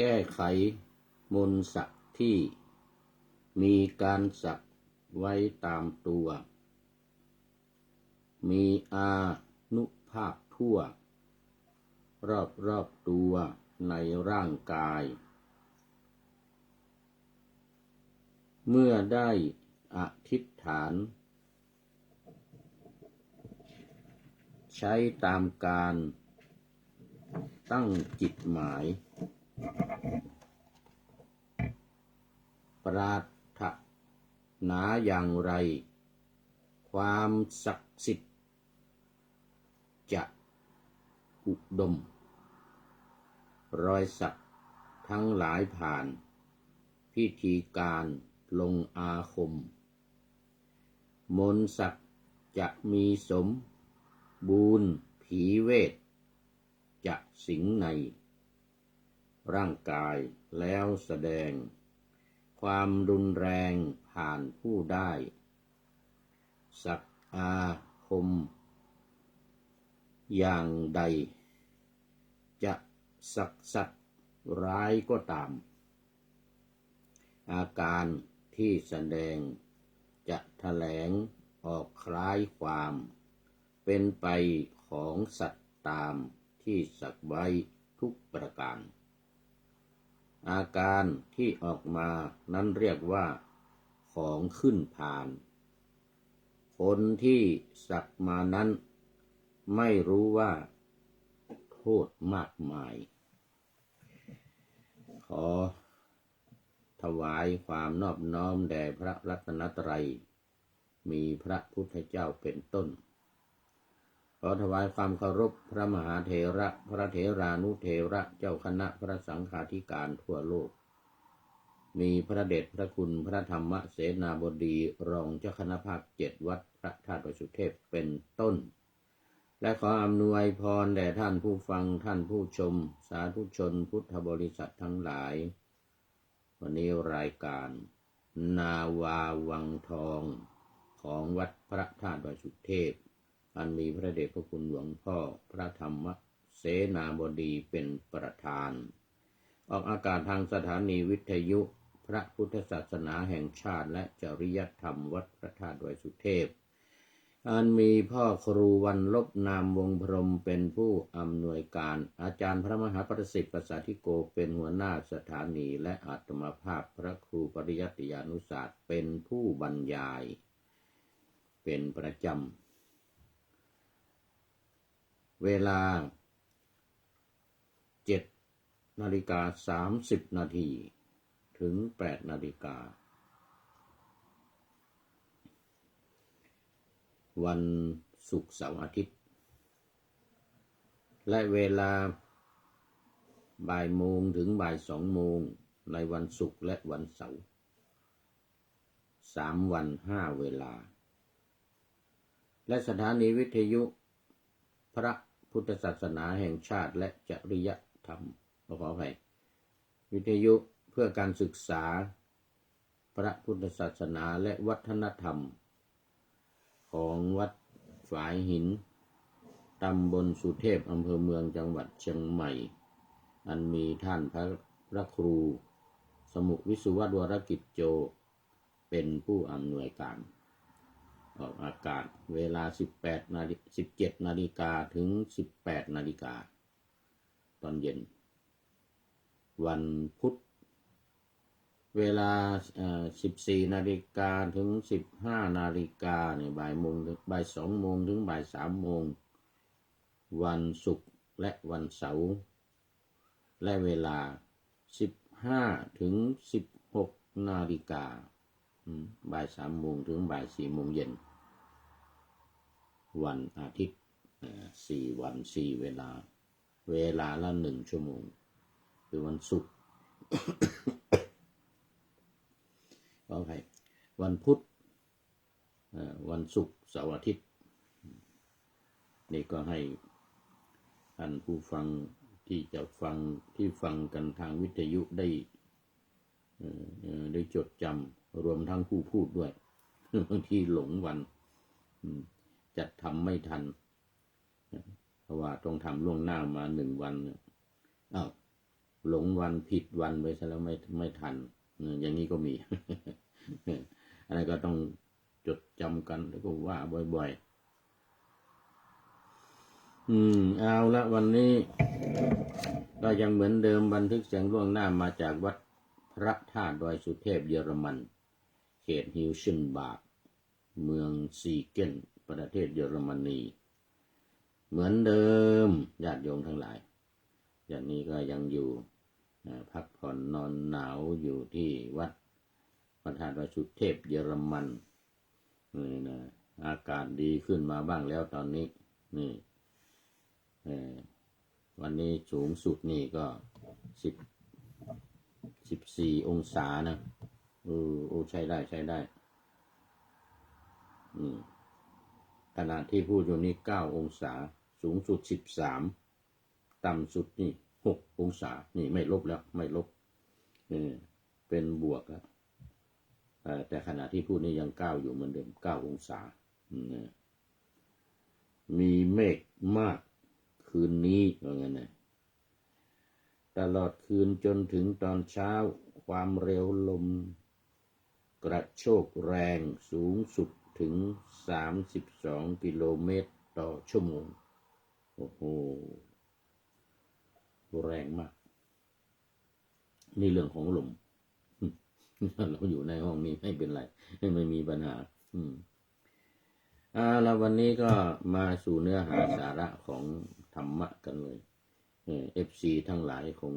แก้ไขมนต์สักที่มีการสักไว้ตามตัวมีอานุภาพทั่วรอบตัวในร่างกายเมื่อได้อธิษฐานใช้ตามการตั้งจิตหมายปรารถนาอย่างไรความศักดิ์สิทธิ์จะอุดมรอยสักทั้งหลายผ่านพิธีการลงอาคมมนต์สักจะมีสมบูรณ์ผีเวทจะสิงในร่างกายแล้วแสดงความรุนแรงผ่านผู้ได้สักอาคมอย่างใดจะสักสัตว์ร้ายก็ตามอาการที่แสดงจะแถลงออกคล้ายความเป็นไปของสัตว์ตามที่สักไว้ทุกประการอาการที่ออกมานั้นเรียกว่าของขึ้นผ่านคนที่สักมานั้นไม่รู้ว่าโทษมากมายขอถวายความนอบน้อมแด่พระรัตนตรัยมีพระพุทธเจ้าเป็นต้นขอถวายความเคารพพระมหาเถระพระเถรานุเถระเจ้าคณะพระสังฆาธิการทั่วโลกมีพระเดชพระคุณพระธรรมเสนาบดีรองเจ้าคณะภาค7วัดพระธาตุดอยสุเทพเป็นต้นและขออำนวยพรแด่ท่านผู้ฟังท่านผู้ชมสาธุชนพุทธบริษัททั้งหลายวันนี้รายการนาวาวังทองของวัดพระธาตุดอยสุเทพอันมีพระเดชพระคุณหลวงพ่อพระธรรมเสนาบดีเป็นประธานออกอากาศทางสถานีวิทยุพระพุทธศาสนาแห่งชาติและจริยธรรมวัดพระธาตุดอยสุเทพอันมีพ่อครูวันลบนามวงพรหมเป็นผู้อำนวยการอาจารย์พระมหาประสิทธิ์ประสาธิโกเป็นหัวหน้าสถานีและอาตมาภาพพระครูปริยัติยานุศาสตร์เป็นผู้บรรยายเป็นประจำเวลา 7:30 น.ถึง 8:00 น.วันศุกร์เสาร์อาทิตย์และเวลาบ่ายโมงถึงบ่าย2 โมงในวันศุกร์และวันเสาร์3 วัน 5 เวลาและสถานีวิทยุพระพุทธศาสนาแห่งชาติและจริยธรรมขออภัยวิทยุเพื่อการศึกษาพระพุทธศาสนาและวัฒนธรรมของวัดฝายหินตำบลสุเทพอำเภอเมืองจังหวัดเชียงใหม่อันมีท่านพระครูสมุวิสุวัฒน์วรกิจโจเป็นผู้อำนวยการออกอากาศเวลา 17 นาฬิกาถึง 18 นาฬิกาตอนเย็นวันพุธเวลา14 นาฬิกาถึง 15 นาฬิกาเนี่ยบ่าย 2 โมงถึงบ่าย 3 โมงวันศุกร์และวันเสาร์และเวลา 15 ถึง 16 นาฬิกาบ่าย 3 โมงถึงบ่าย 4 โมงเย็นวันอาทิตย์4 วัน 4 เวลาละ 1 ชั่วโมงคือวันศุกร์ ขออภัยวันพุธวันศุกร์เสาร์อาทิตย์นี่ก็ให้ท่านผู้ฟังที่จะฟังที่ฟังกันทางวิทยุได้จดจำรวมทั้งผู้พูดด้วยบางทีหลงวันจัดทำไม่ทันเพราะว่าต้องทำล่วงหน้ามา1 วัน หลงวันผิดวันไปซะแล้วไม่ทันอย่างนี้ก็มี อะไรก็ต้องจดจำกันแล้วก็ว่าบ่อยๆเอาละวันนี้ก็ยังเหมือนเดิมบันทึกเสียงล่วงหน้ามาจากวัดพระธาตุดอยสุเทพเยอรมันเขตฮิวเชนบาร์กเมืองซีเกนประเทศเยอรมนีเหมือนเดิมญาติโยมทั้งหลายอย่างนี้ก็ยังอยู่พักผ่อนนอนหนาวอยู่ที่วัดพระธาตุดอยสุเทพเยอรมันนี่นะอากาศดีขึ้นมาบ้างแล้วตอนนี้นี่วันนี้สูงสุดนี่ก็14 องศานะโอ้ใช้ได้ขณะที่พูดอยู่นี่9 องศาสูงสุด13ต่ำสุดนี่6 องศานี่ไม่ลบแล้วไม่ลบเป็นบวกแล้วแต่ขณะที่พูดนี่ยัง9อยู่เหมือนเดิม9 องศามีเมฆมากคืนนี้ว่างั้นนะตลอดคืนจนถึงตอนเช้าความเร็วลมกระโชกแรงสูงสุดถึง32 กิโลเมตรต่อชั่วโมงโอ้โหแรงมากนี่เรื่องของลมเราอยู่ในห้องนี้ไม่เป็นไรไม่มีปัญหาแล้ววันนี้ก็มาสู่เนื้อหาสาระของธรรมะกันเลยFC ทั้งหลายคง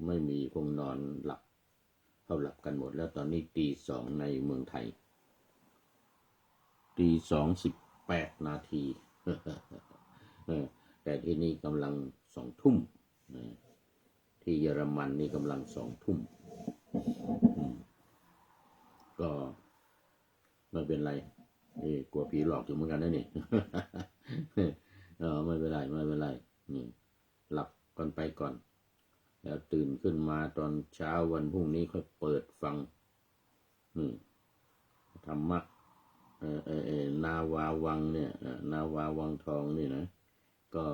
ไม่มีคงนอนหลับเขาหลับกันหมดแล้วตอนนี้ตี 2ในเมืองไทยตี 2 18 นาทีแต่ที่นี่กำลัง2 ทุ่มที่เยอรมันนี่กำลัง2 ทุ่มก็ไม่เป็นไรกลัวผีหลอกอยู่เหมือนกันนะนี่ ไม่เป็นไรนี่หลับกันไปก่อนแล้วตื่นขึ้นมาตอนเช้าวันพรุ่งนี้ค่อยเปิดฟังธรรมะนาวาวังเนี่ยนาวาวังทองนี่นะก็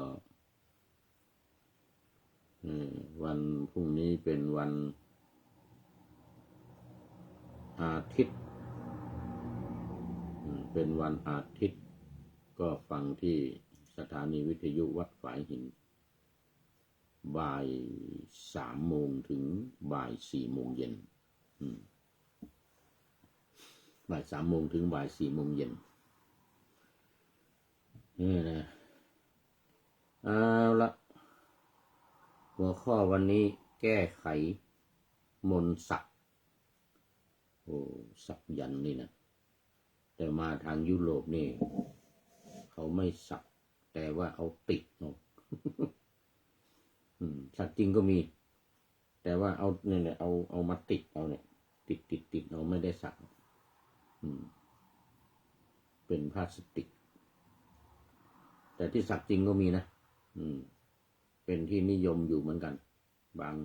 วันพรุ่งนี้เป็นวันอาทิตย์เป็นวันอาทิตย์ก็ฟังที่สถานีวิทยุวัดฝายหินบ่าย3 โมงถึงบ่าย4 โมงเย็นบ่าย3 โมงถึงบ่าย4 โมงเย็นนี่นะเอาละหัวข้อวันนี้แก้ไขมนต์ศักดิ์ศักยันต์นี่นะแต่มาทางยุโรปนี่เขาไม่ศักแต่ว่าเอาติดเนาะศักจริงก็มีแต่ว่าเอาเนี่ยเอามาติดเอาเนี่ยติดเอาไม่ได้ศักเป็นพลาสติกแต่ที่ศักจริงก็มีนะเป็นที่นิยมอยู่เหมือนกันบาง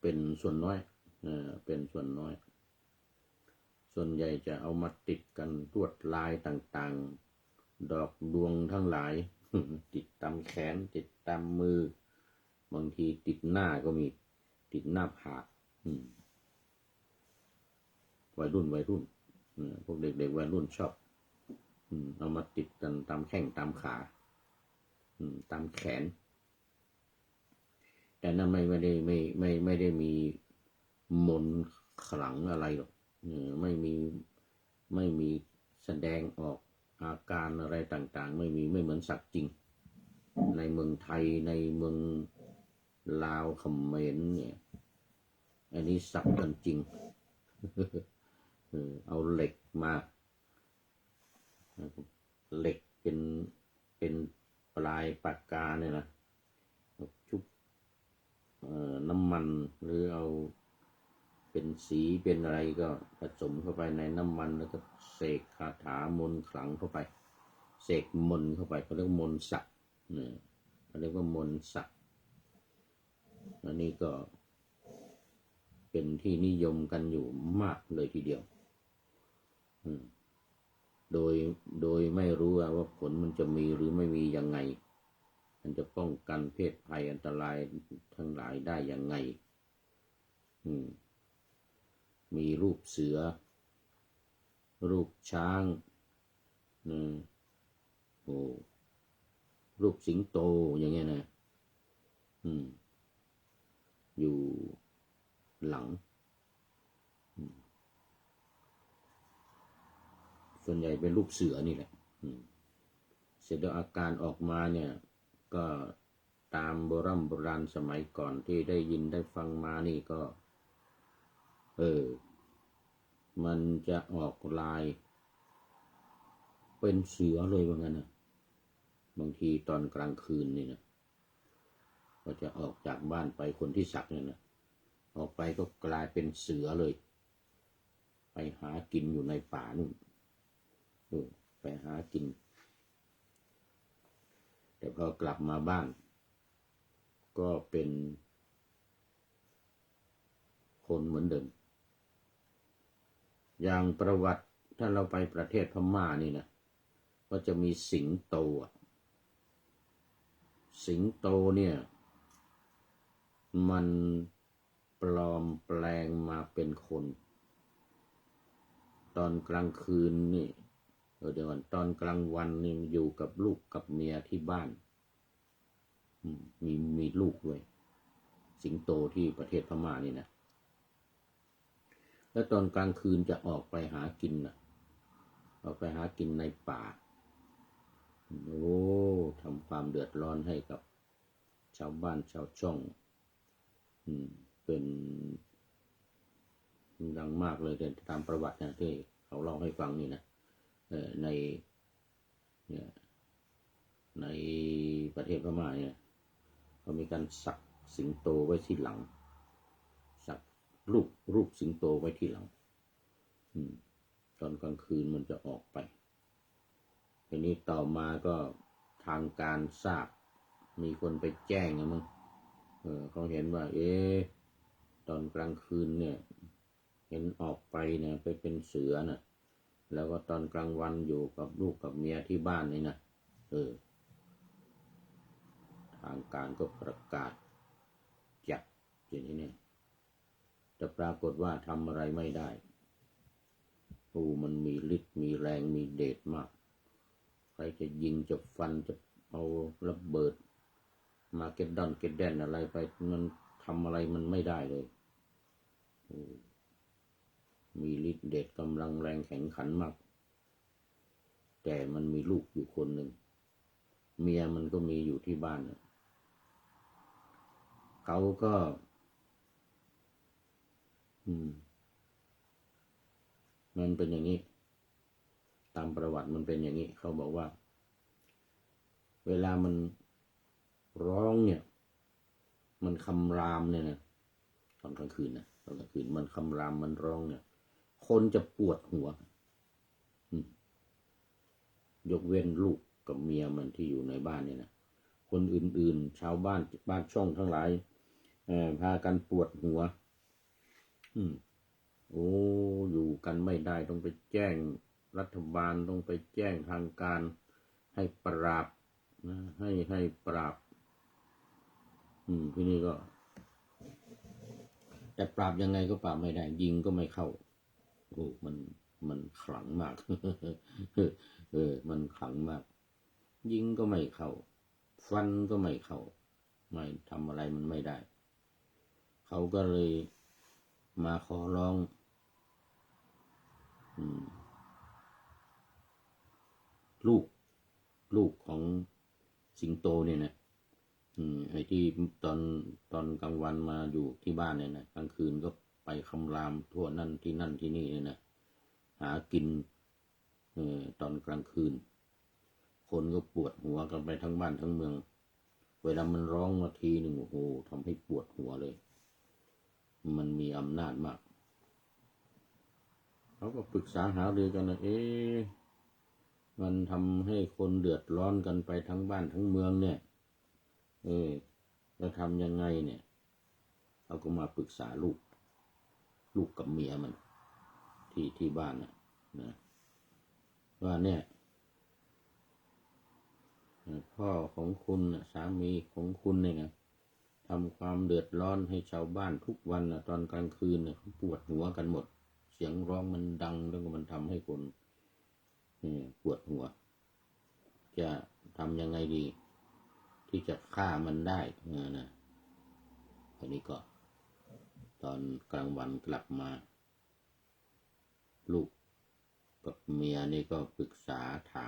เป็นส่วนน้อยเป็นส่วนน้อยส่วนใหญ่จะเอามาติดกันลวดลายต่างๆดอกดวงทั้งหลาย ติดตามแขนติดตามมือบางทีติดหน้าก็มีติดหน้าผากวัยรุ่นพวกเด็กๆวัยรุ่นชอบเอามาติดกันตามแข้งตามขาตามแขนแต่นั้นไม่ได้มีมนต์ขลังอะไรหรอกไม่มีแสดงออกอาการอะไรต่างๆไม่เหมือนสักจริงในเมืองไทยในเมืองลาวเขมรเนี่ยอันนี้สักกันจริง เอาเหล็กมาเหล็กเป็นปลายปากกาเนี่ยนะชุบน้ำมันหรือเอาเป็นสีเป็นอะไรก็ผสมเข้าไปในน้ำมันแล้วก็เสกคาถามนต์ขลังเข้าไปเสกมนต์เข้าไปเขาเรียกมนต์ศักดิ์เขาเรียกว่ามนต์ศักดิ์อันนี้ก็เป็นที่นิยมกันอยู่มากเลยทีเดียวโดยไม่รู้ว่าผลมันจะมีหรือไม่มียังไง มันจะป้องกันเพศภัยอันตรายทั้งหลายได้ยังไงมีรูปเสือรูปช้างโอ้รูปสิงโตอย่างเงี้ยนะอยู่หลังส่วนใหญ่เป็นรูปเสือนี่แหละเสร็จแล้วอาการออกมาเนี่ยก็ตามโบราณสมัยก่อนที่ได้ยินได้ฟังมานี่ก็มันจะออกลายเป็นเสือเลยว่างั้นนะบางทีตอนกลางคืนนี่นะก็จะออกจากบ้านไปคนที่สักเนี่ยนะออกไปก็กลายเป็นเสือเลยไปหากินอยู่ในป่านู่นไปหากินแต่พอกลับมาบ้านก็เป็นคนเหมือนเดิมอย่างประวัติถ้าเราไปประเทศพม่านี่นะก็จะมีสิงโตเนี่ยมันปลอมแปลงมาเป็นคนตอนกลางคืนนี่เดี๋ยวก่อนตอนกลางวันนี่อยู่กับลูกกับเมียที่บ้านมีลูกด้วยสิงโตที่ประเทศพม่านี่นะแล้วตอนกลางคืนจะออกไปหากินออกไปหากินในป่าทำความเดือดร้อนให้กับชาวบ้านชาวช่องเป็นดังมากเลยตามประวัตินะที่เขาเล่าให้ฟังนี่นะในประเทศพม่าเนี่ยเขามีการสักสิงโตไว้ที่หลังสักรูปสิงโตไว้ที่หลังตอนกลางคืนมันจะออกไปทีนี้ต่อมาก็ทางการทราบมีคนไปแจ้งมั้งเขาเห็นว่าตอนกลางคืนเนี่ยเห็นออกไปเนี่ยไปเป็นเสือน่ะแล้วก็ตอนกลางวันอยู่กับลูกกับเมียที่บ้านนี่นะทางการก็ประกาศจับอย่างนี้เนี่ยแต่ปรากฏว่าทำอะไรไม่ได้มันมีฤทธิ์มีแรงมีเดชมากใครจะยิงจะฟันจะเอาระเบิดมาเก็ตดอนอะไรไปมันทำอะไรมันไม่ได้เลยมีฤทธิ์เดชกำลังแรงแข็งขันมากแต่มันมีลูกอยู่คนหนึ่งเมียมันก็มีอยู่ที่บ้านเขาก็มันเป็นอย่างนี้ตามประวัติมันเป็นอย่างนี้เขาบอกว่าเวลามันร้องเนี่ยมันคำรามเนี่ยนะตอนกลางคืนมันคำรามมันร้องเนี่ยคนจะปวดหัวยกเว้นลูกกับเมียมันที่อยู่ในบ้านเนี่ยนะคนอื่นๆชาวบ้านช่องทั้งหลายพากันปวดหัวอยู่กันไม่ได้ต้องไปแจ้งรัฐบาลต้องไปแจ้งทางการให้ปราบนะให้ปราบที่นี่ก็แต่ปราบยังไงก็ปราบไม่ได้ยิงก็ไม่เข้ามันขลังมากมันขลังมากยิงก็ไม่เข้าฟันก็ไม่เข้าไม่ทำอะไรมันไม่ได้เขาก็เลยมาขอร้องลูกของสิงโตเนี่ยนะไอ้ที่ตอนกลางวันมาอยู่ที่บ้านเนี่ยนะกลางคืนก็ไปคำรามทั่วนั่นที่นี่เนี่ยนะหากินตอนกลางคืนคนก็ปวดหัวกันไปทั้งบ้านทั้งเมืองเวลามันร้องมาทีหนึ่งทำให้ปวดหัวเลยมันมีอำนาจมากเขาก็ปรึกษาหารือกันนะมันทำให้คนเดือดร้อนกันไปทั้งบ้านทั้งเมืองเนี่ยจะทำยังไงเนี่ยเขาก็มาปรึกษาลูกกับเมียมันที่บ้านนะว่าเนี่ย พ่อของคุณสามีของคุณเนี่ยทำความเดือดร้อนให้ชาวบ้านทุกวันตอนกลางคืนเนี่ยปวดหัวกันหมดเสียงร้องมันดังแล้วก็มันทำให้คนปวดหัวจะทำยังไงดีที่จะฆ่ามันได้นะอันนี้ก็ตอนกลางวันกลับมาลูกกับเมียนี่ก็ปรึกษาถา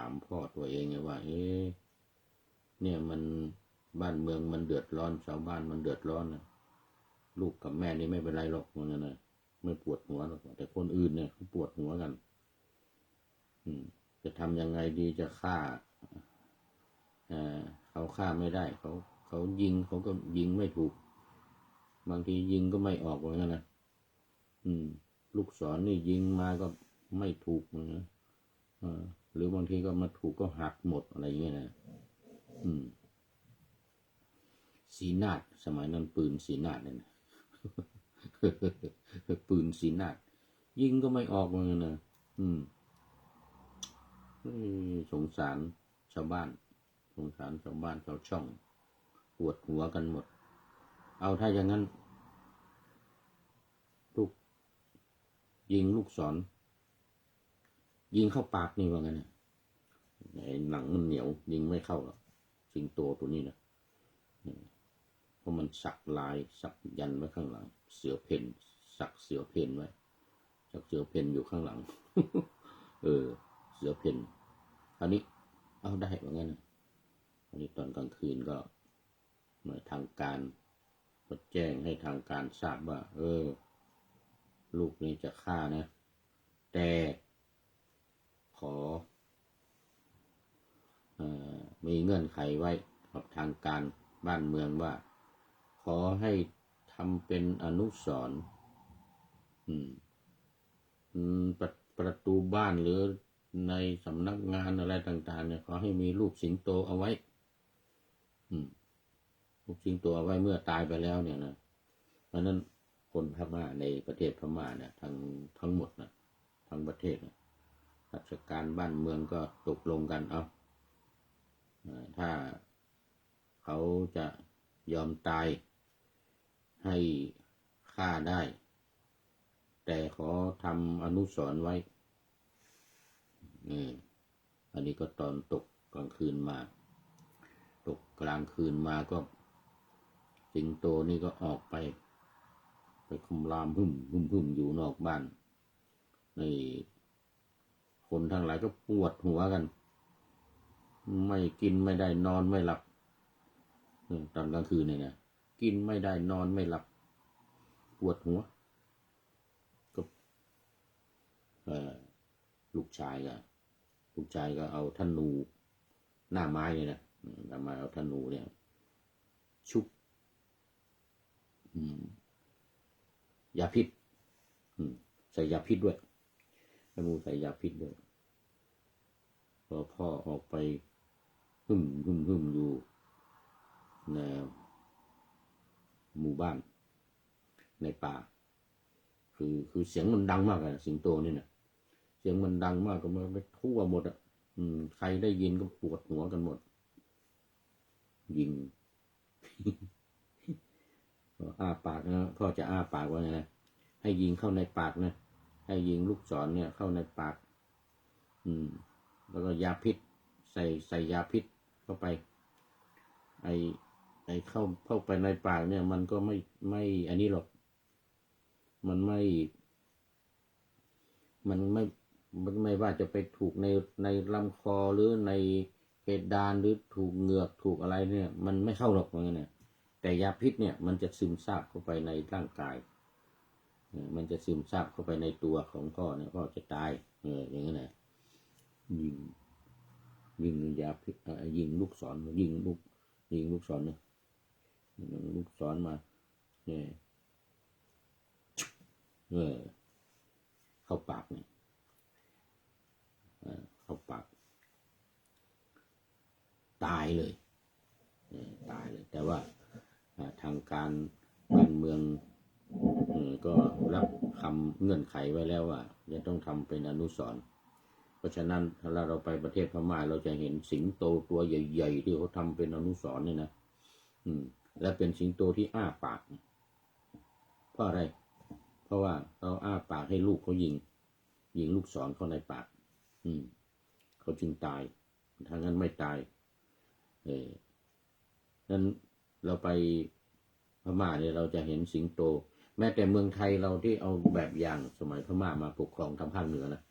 มพ่อตัวเองไงว่าเนี่ยมันบ้านเมืองมันเดือดร้อนชาวบ้านมันเดือดร้อนนะลูกกับแม่นี่ไม่เป็นไรหรอกมันนะไม่ปวดหัวหรอกแต่คนอื่นเนี่ยเขาปวดหัวกันจะทำยังไงดีจะฆ่าเขาฆ่าไม่ได้เขายิงเขาก็ยิงไม่ถูกบางทียิงก็ไม่ออกเหมือนกันนะลูกศรนี่ยิงมาก็ไม่ถูกนะหรือบางทีก็มาถูกก็หักหมดอะไรอย่างเงี้ยนะสีนาฏสมัยนั้นปืนสีนาฏเนี่ยนะ ปืนสีนาฏยิงก็ไม่ออกเหมือนกันนะสงสารชาวบ้านสงสารชาวบ้านชาวช่องปวดหัวกันหมดเอาถ้าอย่างนั้นยิงลูกศรยิงเข้าปากนี่ว่างั้นนะไอ้หนังมันเหนียวยิงไม่เข้าหรอกสิงโตตัวนี้นะเพราะมันสักลายสักยันไว้ข้างหลังเสือเพ่นสักเสือเพ่นไว้สักเสือเพ่นอยู่ข้างหลัง เสือเพ่นอันนี้เอาได้ว่างั้นนะอันนี้ตอนกลางคืนก็ทางการก็แจ้งให้ทางการทราบว่าลูกนี้จะฆ่านะแต่ขอมีเงื่อนไขไว้กับทางการบ้านเมืองว่าขอให้ทำเป็นอนุสรณ์ประตูบ้านหรือในสำนักงานอะไรต่างๆเนี่ยขอให้มีรูปสิงโตเอาไว้รูปสิงโตเอาไว้เมื่อตายไปแล้วเนี่ยนะเพราะนั้นคนพม่าในประเทศพม่าเนี่ยทั้งหมดนะทั้งประเทศนะราชการบ้านเมืองก็ตกลงกันถ้าเขาจะยอมตายให้ฆ่าได้แต่ขอทำอนุสรณ์ไว้อันนี้ก็ตอนตกกลางคืนมาตกกลางคืนมาก็สิงโตนี่ก็ออกไปคำรามหึ่มอยู่นอกบ้านในคนทั้งหลายก็ปวดหัวกันไม่กินไม่ได้นอนไม่หลับตอนกลางคืนเนี่ยนะกินไม่ได้นอนไม่หลับปวดหัวก็ลูกชายก็เอาธนูหน้าไม้เนี่ยนะมาเอาธนูเนี่ยชุบยาพิษใส่ยาพิษด้วยธนูใส่ยาพิษด้วยพอพ่อออกไปหึ่มอยู่ในหมู่บ้านในป่าคือเสียงมันดังมากเลยสิงโตนี่นะเสียงมันดังมากก็มันไปทั่วหมดใครได้ยินก็ปวดหัวกันหมดยิง อ้าปากนะพ่อจะอ้าปากว่าไงนะให้ยิงเข้าในปากนะให้ยิงลูกศรเนี่ยเข้าในปากแล้วก็ยาพิษใส่ยาพิษเข้าไปไอเข้าไปในปากเนี่ยมันก็ไม่อันนี้หรอกมันไม่ว่าจะไปถูกในลำคอหรือในเพดานหรือถูกเหงือกถูกอะไรเนี่ยมันไม่เข้าหรอกอย่างเงี้ยแต่ยาพิษเนี่ยมันจะซึมซาบเข้าไปในร่างกายมันจะซึมซาบเข้าไปในตัวของพ่อเนี่ยพ่อจะตายอย่างเงี้ยนะยิงยาพิษยิงลูกศรยิงลูกศรเนี่ยลูกศรมาเนี่ยเข้าปากเนี่ยเข้าปากตายเลยแต่ว่าทางการบ้านเมืองก็รับคำเงื่อนไขไว้แล้วว่าจะต้องทำเป็นอนุสรณ์ ราะฉะนั้นถ้าเราไปประเทศพม่าเราจะเห็นสิงโตตัวใหญ่ๆที่เขาทำเป็นอนุสรณ์เนี่ยนะและเป็นสิงโตที่อ้าปากเพราะอะไรเพราะว่าเขาอ้าปากให้ลูกเขายิงลูกศรเข้าในปากเขาจึงตายถ้างั้นไม่ตายนั้นเราไปพม่าเนี่ยเราจะเห็นสิงโตแม้แต่เมืองไทยเราที่เอาแบบอย่างสมัยพม่ามาปกครองทางภาคเหนือนะ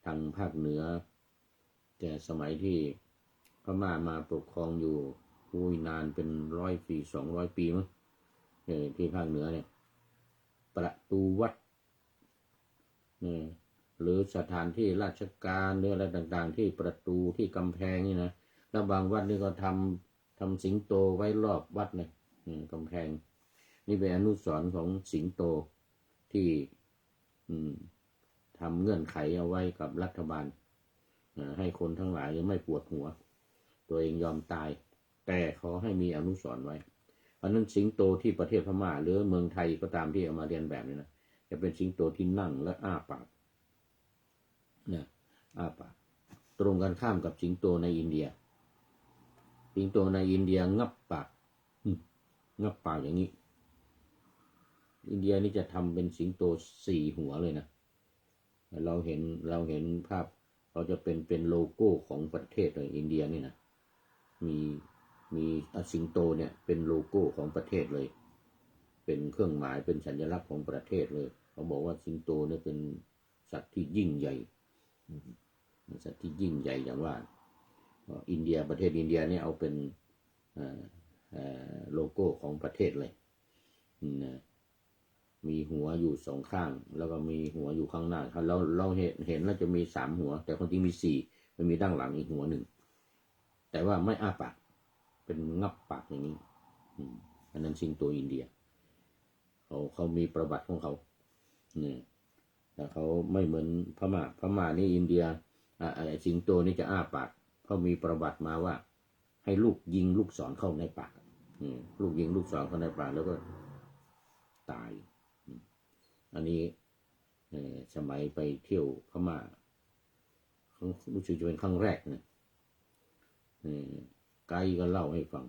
ทางภาคเหนือแต่สมัยที่พม่ามาปกครองอยู่นานเป็น100 ปี200 ปีมั้งที่ภาคเหนือเนี่ยประตูวัดหรือสถานที่ราชการหรืออะไรต่างๆที่ประตูที่กำแพงนี่นะแล้วบางวัดนี่ก็ทำสิงโตไว้รอบวัดเลยกำแพงนี่เป็นอนุสรณ์ของสิงโตที่ทำเงื่อนไขเอาไว้กับรัฐบาลให้คนทั้งหลายไม่ปวดหัวตัวเองยอมตายแต่ขอให้มีอนุสรณ์ไว้เพราะนั้นสิงโตที่ประเทศพม่าหรือเมืองไทยก็ตามที่เอามาเรียนแบบนี้นะจะเป็นสิงโตที่นั่งและอ้าปากอ้าปากตรงกันข้ามกับสิงโตในอินเดียสิงโตในอินเดียงับปากอย่างนี้อินเดียนี่จะทำเป็นสิงโต4 หัวเลยนะเราเห็นภาพเขาจะเป็นโลโก้ของประเทศเลยอินเดียนี่นะมีสิงโตเนี่ยเป็นโลโก้ของประเทศเลยเป็นเครื่องหมายเป็นสัญลักษณ์ของประเทศเลยเขาบอกว่าสิงโตเนี่ยเป็นสัตว์ที่ยิ่งใหญ่สัตว์ที่ยิ่งใหญ่อย่างว่าอินเดียประเทศอินเดียเนี่ยเอาเป็นโลโก้ของประเทศเลยมีหัวอยู่2 ข้างแล้วก็มีหัวอยู่ข้างหน้าเราเห็นแล้วจะมี3 หัวแต่ความจริงมี4มันมีด้านหลังอีกหัวหนึ่งแต่ว่าไม่อ้าปากเป็นงับปากอย่างนี้อันนั้นสิงโตอินเดียเขามีประวัติของเขาแต่เขาไม่เหมือนพม่านี่อินเดียสิงโตนี่จะอ้าปากเขามีประวัติมาว่าให้ลูกยิงลูกศรเข้าในปากลูกยิงลูกศรเข้าในปากแล้วก็ตายอันนี้สมัยไปเที่ยวพม่ารู้สึกจะเป็นครั้งแรกนะไกด์ก็เล่าให้ฟัง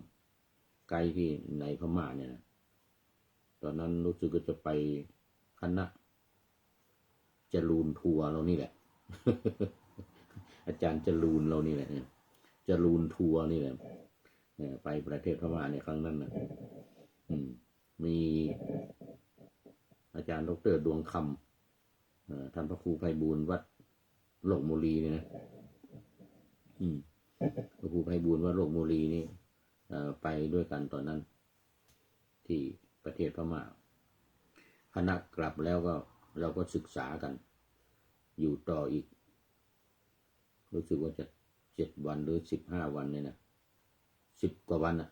ไกด์ที่ในพม่าเนี่ยนะตอนนั้นรู้สึกก็จะไปคณะจรูนทัวร์เรานี่แหละ อาจารย์จรูนเรานี่แหละจรูนทัวร์นี่แหละไปประเทศพม่าในครั้งนั้นนะมีอาจารย์ดร.ดวงคำท่านพระครูไพบูลย์วัดโลกโมลีเนี่ยนะพระครูไพบูลย์วัดโลกโมลีนี่ไปด้วยกันตอนนั้นที่ประเทศพม่าคณะกลับแล้วก็เราก็ศึกษากันอยู่ต่ออีกรู้สึกว่าจะ7 วันหรือ15 วันเนี่ยนะ10 กว่าวันอ่ะ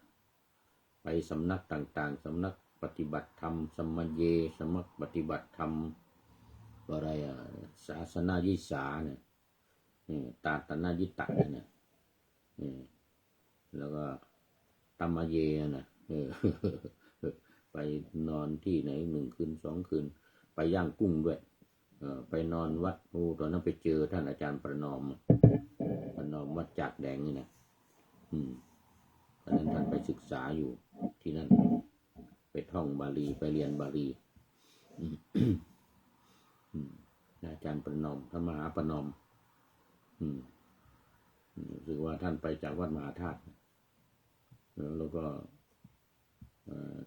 ไปสำนักต่างๆสำนักปฏิบัติธรรมสมณเยสำนักปฏิบัติธรรมอะไรศาสนายิสาเนี่ยตาตนายิตะเนี่ยแล้วก็ธรรมเยนะไปนอนที่ไหน1 คืน 2 คืนไปย่างกุ้งด้วยไปนอนวัดตอนนั้นไปเจอท่านอาจารย์ประนอมวัดจากแดงนี่นะตอนนั้นท่านไปศึกษาอยู่ที่นั่นไปท่องบาลีไปเรียนบาลีอาจารย์ประนอมพระมหาประนอมรู้สึกว่าท่านไปจากวัดมหาธาตุแล้วก็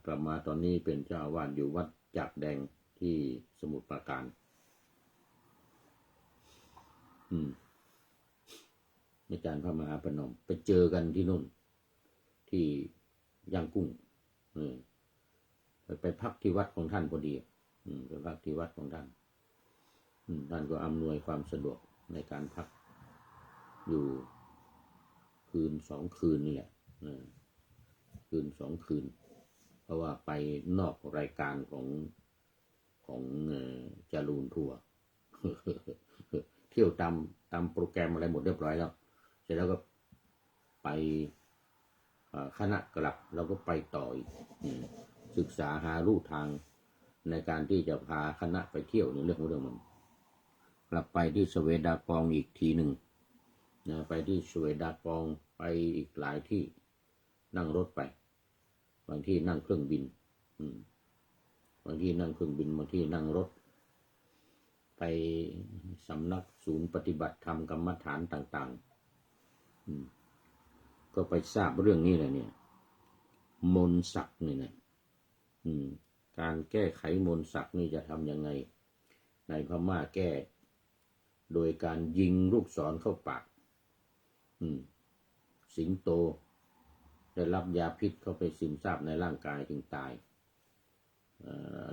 กลับมาตอนนี้เป็นเจ้าอาวาสอยู่วัดจากแดงที่สมุทรปราการอาจารย์พระมหาประนอมไปเจอกันที่นู่นที่ย่างกุ้งไปพักที่วัดของท่านพอดีไปพักที่วัดของท่านท่านก็อำนวยความสะดวกในการพักอยู่คืน 2 คืนนี่แหละคืน 2 คืนเพราะว่าไปนอกรายการของจรูนทัวร์เที่ยวตามโปรแกรมอะไรหมดเรียบร้อยแล้วเสร็จแล้วก็ไปคณะกลับเราก็ไปต่ออีกศึกษาหาลู่ทางในการที่จะพาคณะไปเที่ยวในเรื่องมัน กลับไปที่สเวดากองอีกทีหนึ่งนะไปที่สเวดากองไปอีกหลายที่นั่งรถไปบางที่นั่งเครื่องบินบางที่นั่งเครื่องบินบางที่นั่งรถไปสำนักศูนย์ปฏิบัติธรรมกรรมฐานต่างๆก็ไปทราบเรื่องนี้แหละเนี่ยมนต์ศักดิ์นี่นะการแก้ไขมนต์ศักดิ์นี่จะทำยังไงในพม่าแก้โดยการยิงลูกศรเข้าปากสิงโตได้รับยาพิษเข้าไปซึมซาบในร่างกายจึงตาย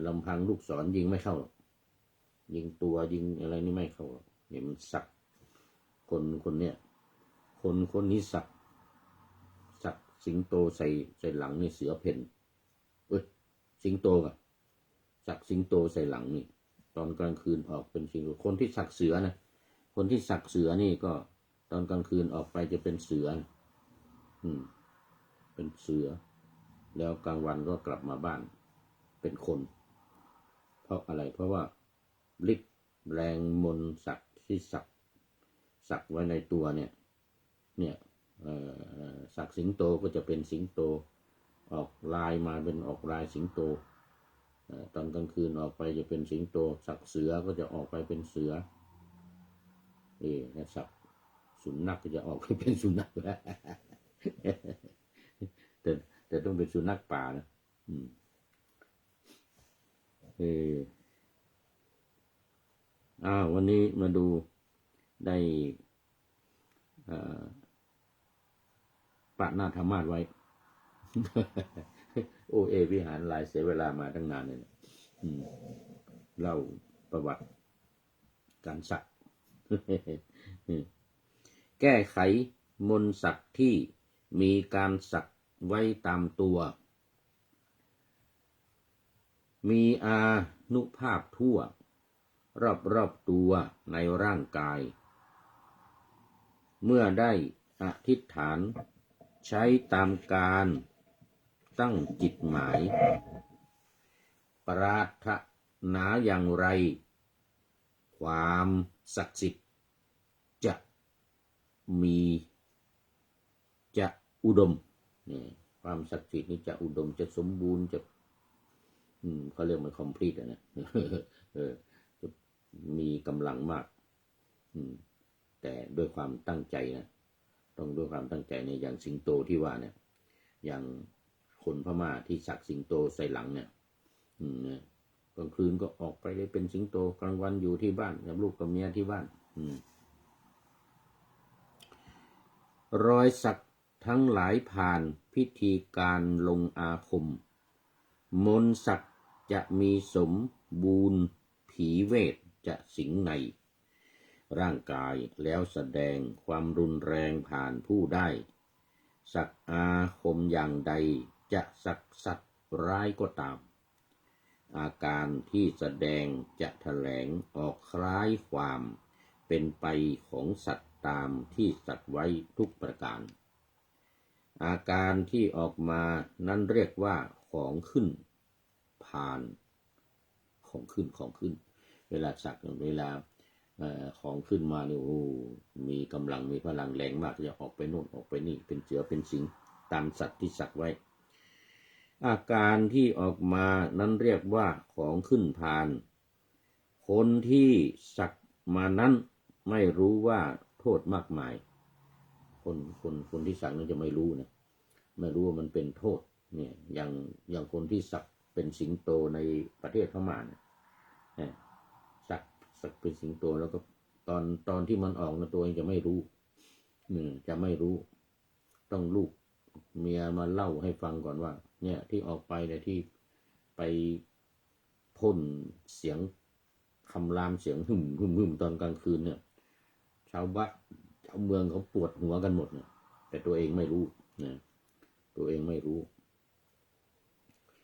ลำพังลูกศรยิงไม่เข้ายิงตัวยิงอะไรนี่ไม่เข้าเนี่ยมันสักคนเนี่ยคนนี้สักสิงโตใส่หลังนี่เสือเพ่นสิงโตกับสักสิงโตใส่หลังนี่ตอนกลางคืนออกเป็นสิงโตคนที่สักเสือนะคนที่สักเสือนี่ก็ตอนกลางคืนออกไปจะเป็นเสือเป็นเสือแล้วกลางวันก็กลับมาบ้านเป็นคนเพราะอะไรเพราะว่าฤทธิ์แรงมนต์ศักดิ์ที่สักไว้ในตัวเนี่ยสักสิงโตก็จะเป็นสิงโตออกลายมาเป็นออกลายสิงโตตอนกลางคืนออกไปจะเป็นสิงโตสักเสือก็จะออกไปเป็นเสือสักสุนัขก็จะออกไปเป็นสุนัขแต่ต้องเป็นสุนัขป่านะวันนี้มาดูได้ปะหน้าธรรมาสไว้ วิหารหลายเสียเวลามาตั้งนานเลยเล่าประวัติการสัก แก้ไขมนต์ศักดิ์ที่มีการสักไว้ตามตัวมีอานุภาพทั่วรอบตัวในร่างกายเมื่อได้อธิษฐานใช้ตามการตั้งจิตหมายปรารถนาอย่างไรความศักดิ์สิทธิ์จะอุดมความศักดิ์สิทธิ์นี้จะอุดมจะสมบูรณ์จะเขาเรียกมัน complete นะจะมีกำลังมากแต่ด้วยความตั้งใจนะต้องด้วยความตั้งใจในอย่างสิงโตที่ว่าเนี่ยอย่างคนพม่าที่สักสิงโตใส่หลังเนี่ยกลางคืนก็ออกไปเลยเป็นสิงโตกลางวันอยู่ที่บ้านกับลูกกับเมียที่บ้านรอยสักทั้งหลายผ่านพิธีการลงอาคมมนต์ศักดิ์จะมีสมบูรณ์ผีเวทจะสิงในร่างกายแล้วแสดงความรุนแรงผ่านผู้ได้สักอาคมอย่างใดจะสักสัตว์ร้ายก็ตามอาการที่แสดงจะแถลงออกคล้ายความเป็นไปของสัตว์ตามที่สักไว้ทุกประการอาการที่ออกมานั้นเรียกว่าของขึ้นผ่านของขึ้นเวลาสักเวลาของขึ้นมาเนี่ยมีกำลังมีพลังแรงมากจะออกไปโน่นออกไปนี่เป็นเสือเป็นสิงตามสัตว์ที่สักไว้อาการที่ออกมานั้นเรียกว่าของขึ้นผ่านคนที่สักมานั้นไม่รู้ว่าโทษมากมายคนที่สักนั้นจะไม่รู้นะไม่รู้ว่ามันเป็นโทษเนี่ยอย่างคนที่สักเป็นสิงโตในประเทศพม่าเนี่ยสักเป็นสิงโตแล้วก็ตอนที่มันออกนะตัวเองจะไม่รู้จะไม่รู้ต้องลูกเมียมาเล่าให้ฟังก่อนว่าเนี่ยที่ออกไปเนี่ยที่ไปพ่นเสียงคำรามเสียงหึ่มตอนกลางคืนเนี่ยชาวบ้านชาวเมืองเขาปวดหัวกันหมดเนี่ยแต่ตัวเองไม่รู้นะตัวเองไม่รู้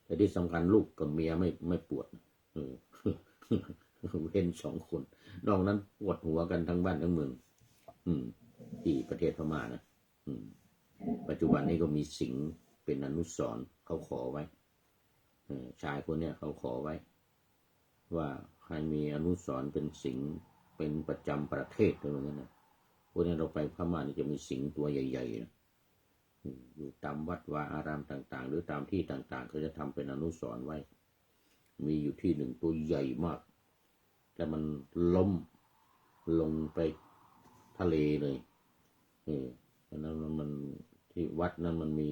แต่ที่สำคัญลูกกับเมียไม่ปวดเว้น2 คนนอกนั้นปวดหัวกันทั้งบ้านทั้งเมืองที่ประเทศพม่านะปัจจุบันนี้ก็มีสิงห์เป็นอนุสรณ์เขาขอไว้ชายคนเนี้ยเขาขอไว้ว่าใครมีอนุสรณ์เป็นสิงห์ไป เป็นประจำประเทศเลยงั้นนะพวกนี้เราไปพม่านี่จะมีสิงตัวใหญ่ๆนะอยู่ตามวัดวาอารามต่างๆหรือตามที่ต่างๆเขาจะทำเป็นอนุสรณ์ไว้มีอยู่ที่หนึ่งตัวใหญ่มากแต่มันล้มลงไปทะเลเลยเพราะนั้นมันที่วัดนั้นมันมี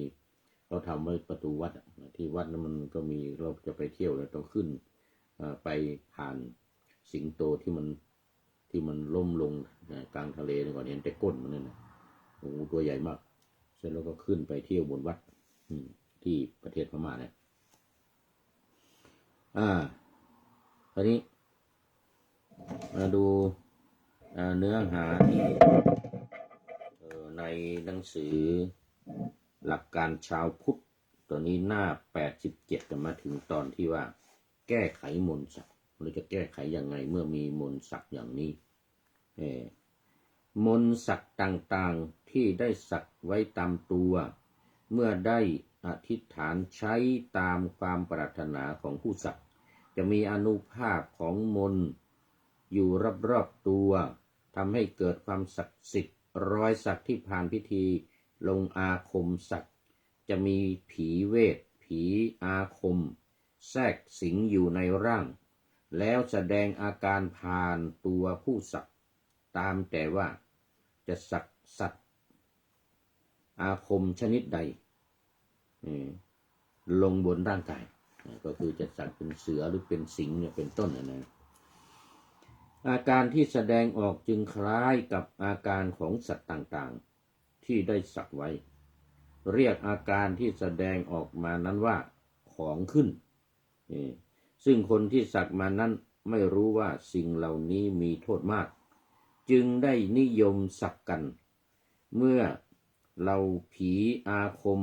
เขาทำไว้ประตูวัดที่วัดนั้นมันก็มีเราจะไปเที่ยวแล้วต้องขึ้นไปผ่านสิงโตที่มันล้มลงกลางทะเลก่อนเห็นแต่ก้นมันนั่นนะโอ้โหตัวใหญ่มากเสร็จแล้วก็ขึ้นไปเที่ยวบนวัดที่ประเทศพม่าเนี่ยคราวนี้มาดูเนื้อหาในหนังสือหลักการชาวพุทธตัวนี้หน้า87จะมาถึงตอนที่ว่าแก้ไขมนต์ศักดิ์เราจะแก้ไขยังไงเมื่อมีมนต์ศักดิ์อย่างนี้มนต์ศักดิ์ต่างๆที่ได้ศักดิ์ไว้ตามตัวเมื่อได้อธิษฐานใช้ตามความปรารถนาของผู้ศักดิ์จะมีอานุภาพของมนต์อยู่รอบๆตัวทำให้เกิดความศักดิ์สิทธิ์รอยสักที่ผ่านพิธีลงอาคมสักจะมีผีเวทผีอาคมแทรกสิงอยู่ในร่างแล้วแสดงอาการผ่านตัวผู้สักตามแต่ว่าจะสักสัตว์อาคมชนิดใดลงบนร่างกายก็คือจะสักเป็นเสือหรือเป็นสิงเนี่ยเป็นต้นนะอาการที่แสดงออกจึงคล้ายกับอาการของสัตว์ต่างๆที่ได้สักไว้เรียกอาการที่แสดงออกมานั้นว่าของขึ้นซึ่งคนที่สักมานั้นไม่รู้ว่าสิ่งเหล่านี้มีโทษมากจึงได้นิยมสักกันเมื่อเราผีอาคม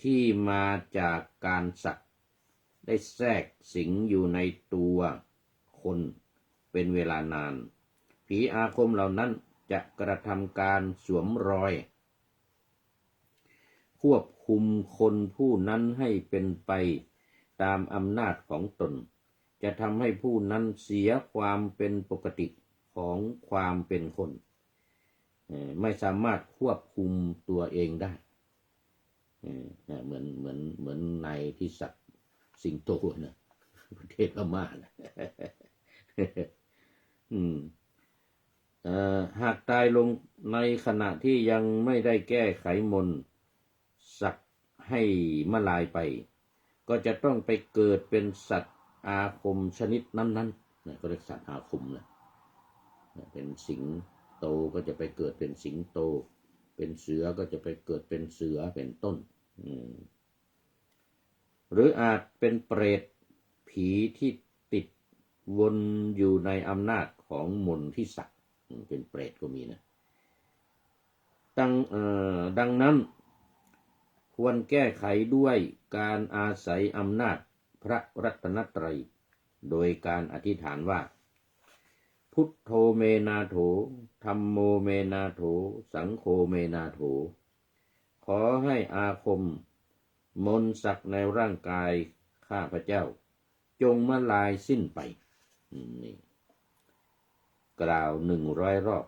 ที่มาจากการสักได้แทรกสิงอยู่ในตัวคนเป็นเวลานานผีอาคมเหล่านั้นจะกระทำการสวมรอยควบคุมคนผู้นั้นให้เป็นไปตามอำนาจของตนจะทำให้ผู้นั้นเสียความเป็นปกติของความเป็นคนไม่สามารถควบคุมตัวเองได้เหมือนในที่สัตว์สิงโตนะประเทศพม่านะหากตายลงในขณะที่ยังไม่ได้แก้ไขมนต์สักให้มลายไปก็จะต้องไปเกิดเป็นสัตว์อาคมชนิดนั้นๆก็เรียกสัตว์อาคมนะเป็นสิงโตก็จะไปเกิดเป็นสิงโตเป็นเสือก็จะไปเกิดเป็นเสือเป็นต้นหรืออาจเป็นเปรตผีที่ติดวนอยู่ในอำนาจของมนต์ที่สักเป็นเปรตก็มีนะดังนั้นควรแก้ไขด้วยการอาศัยอำนาจพระรัตนตรัยโดยการอธิษฐานว่าพุทโธเมนาโถธัมโมเมนาโถสังโฆเมนาโถขอให้อาคมมนต์ศักดิ์ในร่างกายข้าพเจ้าจงมาลายสิ้นไปนี่กล่าว100 รอบ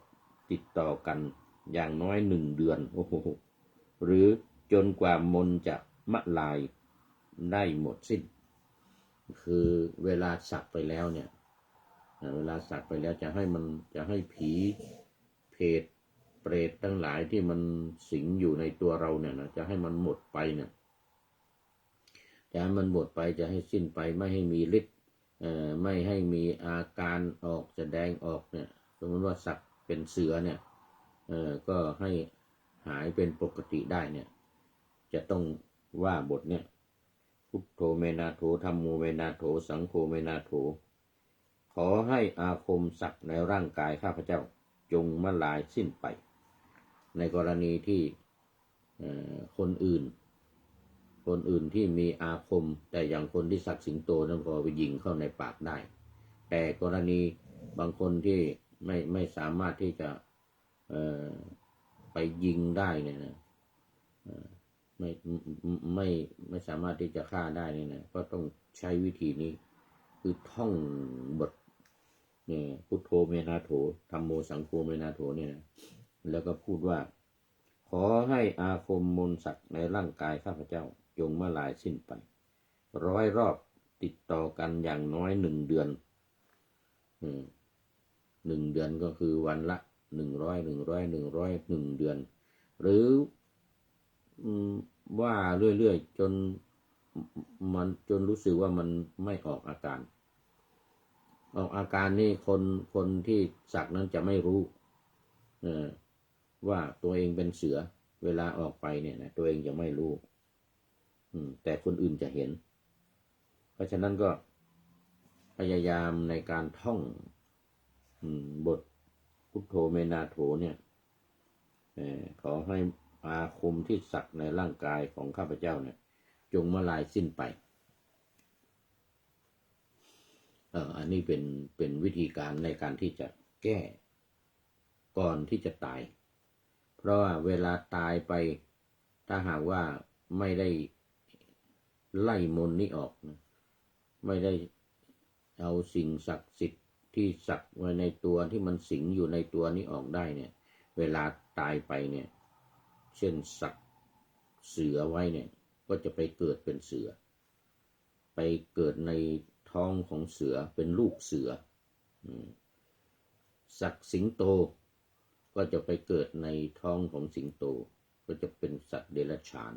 ติดต่อกันอย่างน้อย1 เดือนโอ้โหหรือจนกว่ามนต์จะมะลายได้หมดสิ้นคือเวลาสักไปแล้วเนี่ยเวลาสักไปแล้วจะให้ผีเพศเปรตทั้งหลายที่มันสิงอยู่ในตัวเราเนี่ยนะจะให้มันหมดไปเนี่ยจะให้มันหมดไปจะให้สิ้นไปไม่ให้มีฤทธิ์ไม่ให้มีอาการออกแสดงออกเนี่ยสมมติว่าสักเป็นเสือเนี่ยก็ให้หายเป็นปกติได้เนี่ยจะต้องว่าบทเนี่ยพุทโธเมนาโถธัมโมเมนาโถสังโฆเมนาโถขอให้อาคมศักดิ์ในร่างกายข้าพเจ้าจงมลายสิ้นไปในกรณีที่คนอื่นที่มีอาคมแต่อย่างคนที่สักสิงโตนั้นพอไปยิงเข้าในปากได้แต่กรณีบางคนที่ไม่สามารถที่จะไปยิงได้เนี่ยนะไม่สามารถที่จะฆ่าได้เนี่ยนะก็ต้องใช้วิธีนี้คือท่องบท เนี่ยพุทโธเมนาโถธัมโมสังโฆเมนาโถเนี่ยนะแล้วก็พูดว่าขอให้อาคมมนต์ศักดิ์ในร่างกายข้าพเจ้าจงมาลายสิ้นไป100 รอบติดต่อกันอย่างน้อย1 เดือน1 เดือนก็คือวันละ100 100 100 1 เดือนหรือว่าเรื่อยๆจนรู้สึกว่ามันไม่ออกอาการนี่คนที่สักนั้นจะไม่รู้ว่าตัวเองเป็นเสือเวลาออกไปเนี่ยนะตัวเองจะไม่รู้แต่คนอื่นจะเห็นเพราะฉะนั้นก็พยายามในการท่องบทพุทโธเมนาโถเนี่ยขอให้อาคมที่สักในร่างกายของข้าพเจ้าเนี่ยจงมาลายสิ้นไปอันนี้เป็นวิธีการในการที่จะแก้ก่อนที่จะตายเพราะว่าเวลาตายไปถ้าหากว่าไม่ได้ไล่มนต์นี้ออกนะไม่ได้เอาสิ่งศักดิ์สิทธิ์ที่สักไว้ในตัวที่มันสิงอยู่ในตัวนี้ออกได้เนี่ยเวลาตายไปเนี่ยเช่นสักเสือไว้เนี่ยก็จะไปเกิดเป็นเสือไปเกิดในท้องของเสือเป็นลูกเสือสักสิงโตก็จะไปเกิดในท้องของสิงโตก็จะเป็นสัตว์เดรัจฉาน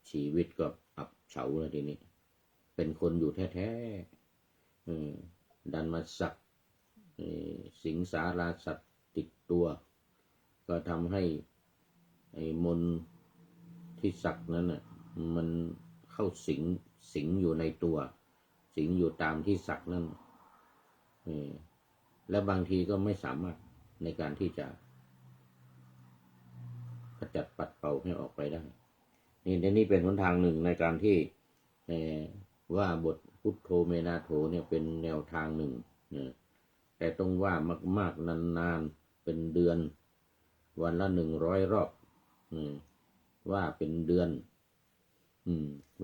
ชีวิตก็อับเฉาแล้วทีนี้เป็นคนอยู่แท้ๆดันมาสักสิงสาราสัตว์ติดตัวก็ทำให้ไอ้มนต์ที่สักนั้นน่ะมันเข้าสิงอยู่ในตัวสิงอยู่ตามที่สักนั่นและบางทีก็ไม่สามารถในการที่จะขจัดปัดเป่าให้ออกไปได้นี่เป็นหนทางหนึ่งในการที่ว่าบทพุทโธเมนาโถเนี่ยเป็นแนวทางหนึ่งแต่ต้องว่ามากๆนานๆเป็นเดือนวันละ100 รอบว่าเป็นเดือน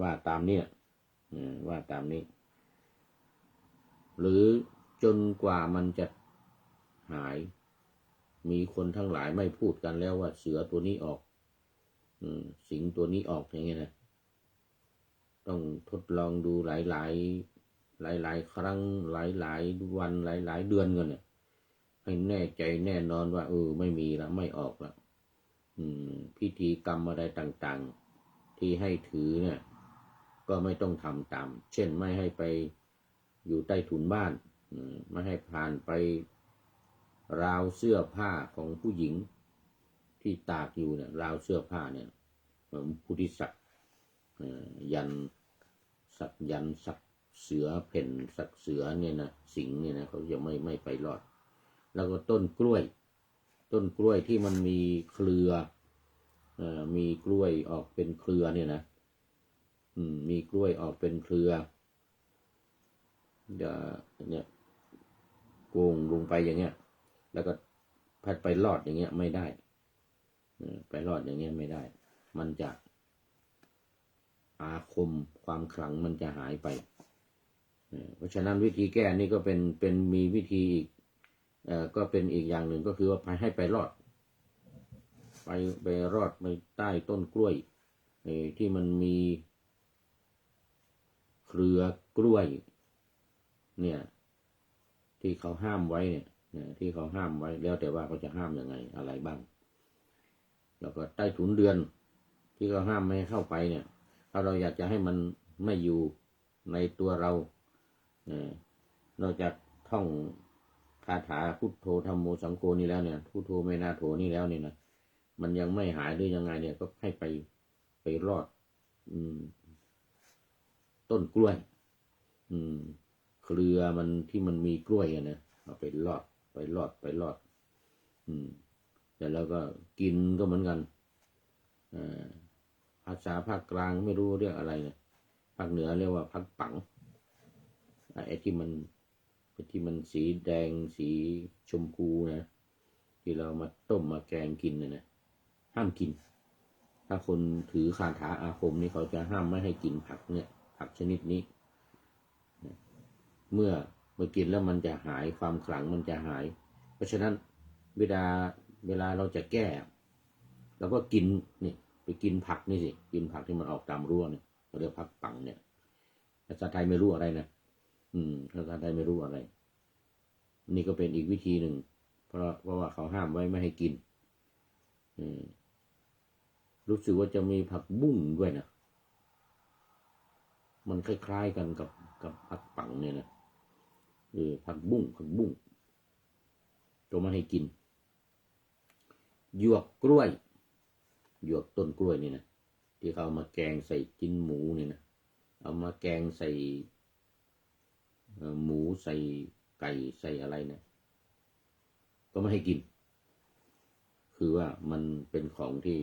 ว่าตามเนี่ยว่าตามนี้หรือจนกว่ามันจะหายมีคนทั้งหลายไม่พูดกันแล้วว่าเสือตัวนี้ออกสิงตัวนี้ออกอย่างเงี้ยนะต้องทดลองดูหลายครั้งหลายวันหลายเดือนกันเนี่ยให้แน่ใจแน่นอนว่าไม่มีละไม่ออกละพิธีกรรมอะไรต่างๆที่ให้ถือเนี่ยก็ไม่ต้องทำตามเช่นไม่ให้ไปอยู่ใต้ถุนบ้านไม่ให้ผ่านไปราวเสื้อผ้าของผู้หญิงที่ตากอยู่เนี่ยราวเสื้อผ้าเนี่ยผู้ที่สักยันสักเสือเพ่นสักเสือเนี่ยนะสิงเนี่ยนะเขาจะไม่ไปรอดแล้วก็ต้นกล้วยที่มันมีเครือมีกล้วยออกเป็นเครือเนี่ยนะมีกล้วยออกเป็นเครือเนี่ยโกงลงไปอย่างเงี้ยแล้วก็พัดไปรอดอย่างเงี้ยไม่ได้ไปรอดอย่างเงี้ยไม่ได้มันจะอาคมความขลังมันจะหายไปเพราะฉะนั้นวิธีแก้นี่ก็เป็นมีวิธีอีกก็เป็นอีกอย่างหนึ่งก็คือว่าให้ไปรอดไปรอดไปใต้ต้นกล้วยที่มันมีเครือกล้วยเนี่ยที่เขาห้ามไว้เนี่ยที่เขาห้ามไว้แล้วแต่ว่าเขาจะห้ามยังไงอะไรบ้างแล้วก็ใต้ถุนเดือนที่เขาห้ามไม่ให้เข้าไปเนี่ยถ้าเราอยากจะให้มันไม่อยู่ในตัวเรานอกจากท่องคาถาพุทโธธัมโมสังโฆนี่แล้วเนี่ยพุทโธเมนาโถนี่แล้วเนี่ยนะมันยังไม่หายหรือยังไงเนี่ยก็ให้ไปรอดต้นกล้วยเครือมันที่มันมีกล้วยนะเอาไปรอดแต่แล้วก็กินก็เหมือนกันภาษาภาคกลางไม่รู้เรียกอะไรนะภาคเหนือเรียกว่าพักปังไอ้ที่มันสีแดงสีชมพูนะที่เรามาต้มมาแกงกินนะห้ามกินถ้าคนถือคาถาอาคมนี่เขาจะห้ามไม่ให้กินผักเนี่ยผักชนิดนี้ เมื่อกินแล้วมันจะหายความขลังมันจะหาย เพราะฉะนั้นเวลาเราจะแก้เราก็กินนี่ไปกินผักนี่สิกินผักที่มันออกตามรั้วเนี่ยเราเรียกผักปังเนี่ยภาษาไทยไม่รู้อะไรนะภาษาไทยไม่รู้อะไรนี่ก็เป็นอีกวิธีหนึ่งเพราะว่าเขาห้ามไว้ไม่ให้กินรู้สึกว่าจะมีผักบุ้งด้วยนะมันคล้ายๆกันกับผักปังเนี่ยนะผักบุ้งตัวมาให้กินหยวกกล้วยหยวกต้นกล้วยนี่นะที่เขาเอามาแกงใส่จิ้นหมูนี่นะเอามาแกงใส่หมูใส่ไก่ใส่อะไรเนี่ยก็ไม่ให้กินคือว่ามันเป็นของที่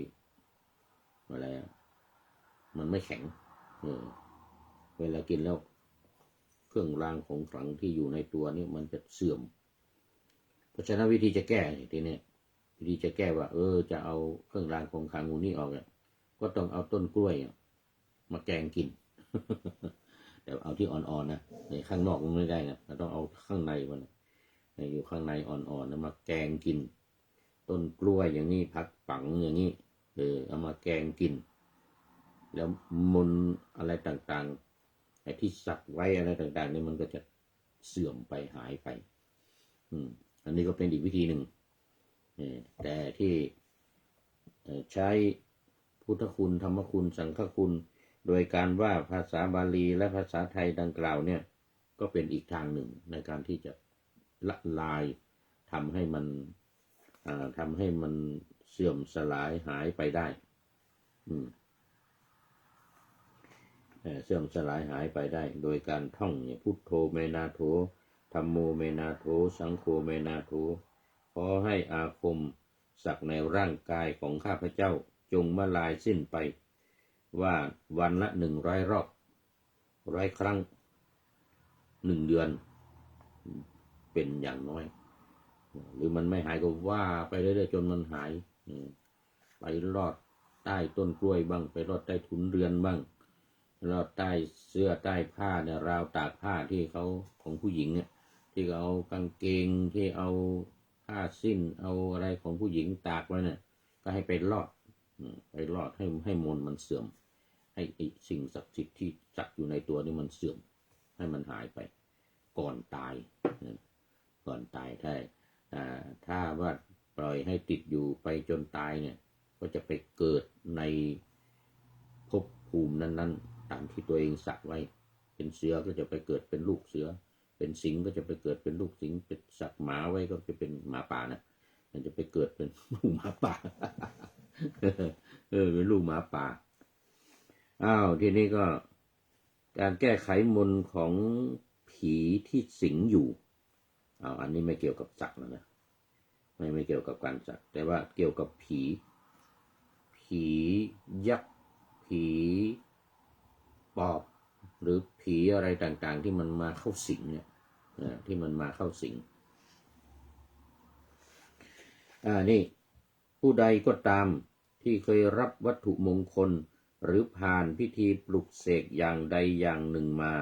อะไรมันไม่แข็งเวลากินแล้วเครื่องรางของขลังที่อยู่ในตัวนี้มันจะเสื่อมเพราะฉะนั้นวิธีจะแก้ทีนี้วิธีจะแก้ว่าจะเอาเครื่องรางของขลังนี้ออกเนี่ยก็ต้องเอาต้นกล้วยมาแกงกิน แต่เอาที่อ่อนๆนะในข้างนอกมันไม่ได้นะเราต้องเอาข้างในมันอยู่ข้างในอ่อนๆนะมาแกงกินต้นกล้วยอย่างนี้ผักปังอย่างนี้เอามาแกงกินแล้วมนอะไรต่างๆไอ้ที่สักไว้อะไรต่างๆนี่มันก็จะเสื่อมไปหายไปอันนี้ก็เป็นอีกวิธีหนึ่งแต่ที่ใช้พุทธคุณธรรมคุณสังฆคุณโดยการว่าภาษาบาลีและภาษาไทยดังกล่าวเนี่ยก็เป็นอีกทางหนึ่งในการที่จะละลายทำให้มันเสื่อมสลายหายไปได้เสื่อมสลายหายไปได้โดยการท่องเนี่ยพุทโธเมนาโถธัมโมเมนาโถสังโฆเมนาโถขอให้อาคมสักในร่างกายของข้าพเจ้าจงมาลายสิ้นไปว่าวันละ100 รอบ100 ครั้ง1 เดือนเป็นอย่างน้อยหรือมันไม่หายก็ว่าไปเรื่อยๆจนมันหายไปรอดใต้ต้นกล้วยบ้างไปรอดใต้ถุนเรือนบ้างรอดใต้เสื้อใต้ผ้าเนี่ยราวตากผ้าที่เขาของผู้หญิงเนี่ยที่เขาเอากางเกงที่เอาผ้าสิ้นเอาอะไรของผู้หญิงตากไว้เนี่ยก็ให้ไปรอดให้มนต์มันเสื่อมให้สิ่งศักดิ์สิทธิ์ที่จักอยู่ในตัวนี้มันเสื่อมให้มันหายไปก่อนตายถ้าว่าปล่อยให้ติดอยู่ไปจนตายเนี่ยก็จะไปเกิดในภพภูมินั้นๆตามที่ตัวเองสักไว้เป็นเสือก็จะไปเกิดเป็นลูกเสือเป็นสิงก็จะไปเกิดเป็นลูกสิงเป็นสักหมาไว้ก็จะเป็นหมาป่านะมันจะไปเกิดเป็นลูกหมาป่า เป็นลูกหมาป่าทีนี้ก็การแก้ไขมนต์ของผีที่สิงอยู่อันนี้ไม่เกี่ยวกับสักแล้วนะไม่เกี่ยวกับการสักแต่ว่าเกี่ยวกับผียักษ์ผีปอบหรือผีอะไรต่างๆที่มันมาเข้าสิงเนี่ยที่มันมาเข้าสิงนี่ผู้ใดก็ตามที่เคยรับวัตถุมงคลหรือผ่านพิธีปลุกเสกอย่างใดอย่างหนึ่งมา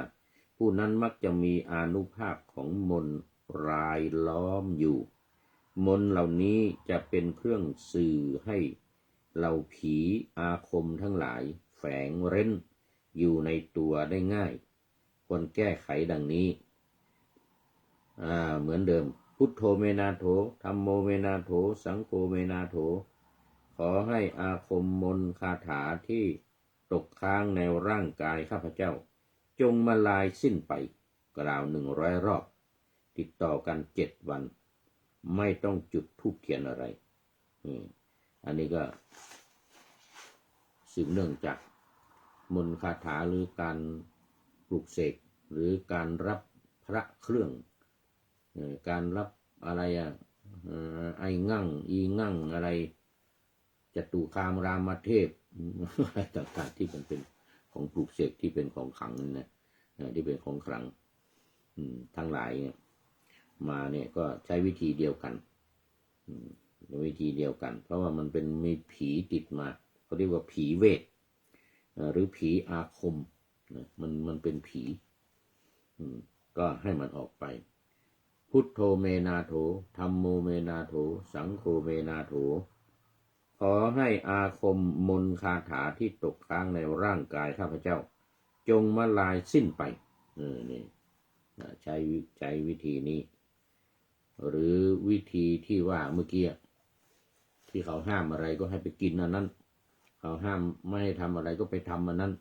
ผู้นั้นมักจะมีอานุภาพของมนต์รายล้อมอยู่มนต์เหล่านี้จะเป็นเครื่องสื่อให้เหล่าผีอาคมทั้งหลายแฝงเร้นอยู่ในตัวได้ง่ายควรแก้ไขดังนี้เหมือนเดิมพุทโธเมนาโถธัมโมเมนาโถสังโฆเมนาโถขอให้อาคมมนต์คาถาที่ตกค้างในร่างกายข้าพเจ้าจงมาลายสิ้นไปกล่าว100 รอบติดต่อกัน7 วันไม่ต้องจุดธูปเทียนอะไรอันนี้ก็สืบเนื่องจากมนต์คาถาหรือการปลุกเสกหรือการรับพระเครื่องการรับอะไรไอ้งั่งอีงั่งอะไรจตุคามรามเทพอะไรต่างๆที่มันเป็นของปลุกเสกที่เป็นของขลังนะที่เป็นของขลังทั้งหลายเนี่ยมาเนี่ยก็ใช้วิธีเดียวกันเพราะว่ามันเป็นมีผีติดมาเขาเรียกว่าผีเวทหรือผีอาคมมันเป็นผี ก็ให้มันออกไปพุทโธเมนาโถธัมโมเมนาโถสังโฆเมนาโถขอให้อาคมมนต์คาถาที่ตกค้างในร่างกายข้าพเจ้าจงมาลายสิ้นไปนี่ใช้วิธีนี้หรือวิธีที่ว่าเมื่อกี้ที่เขาห้ามอะไรก็ให้ไปกินอันนั้นเขาห้ามไม่ให้ทำอะไรก็ไปทำอันนั้น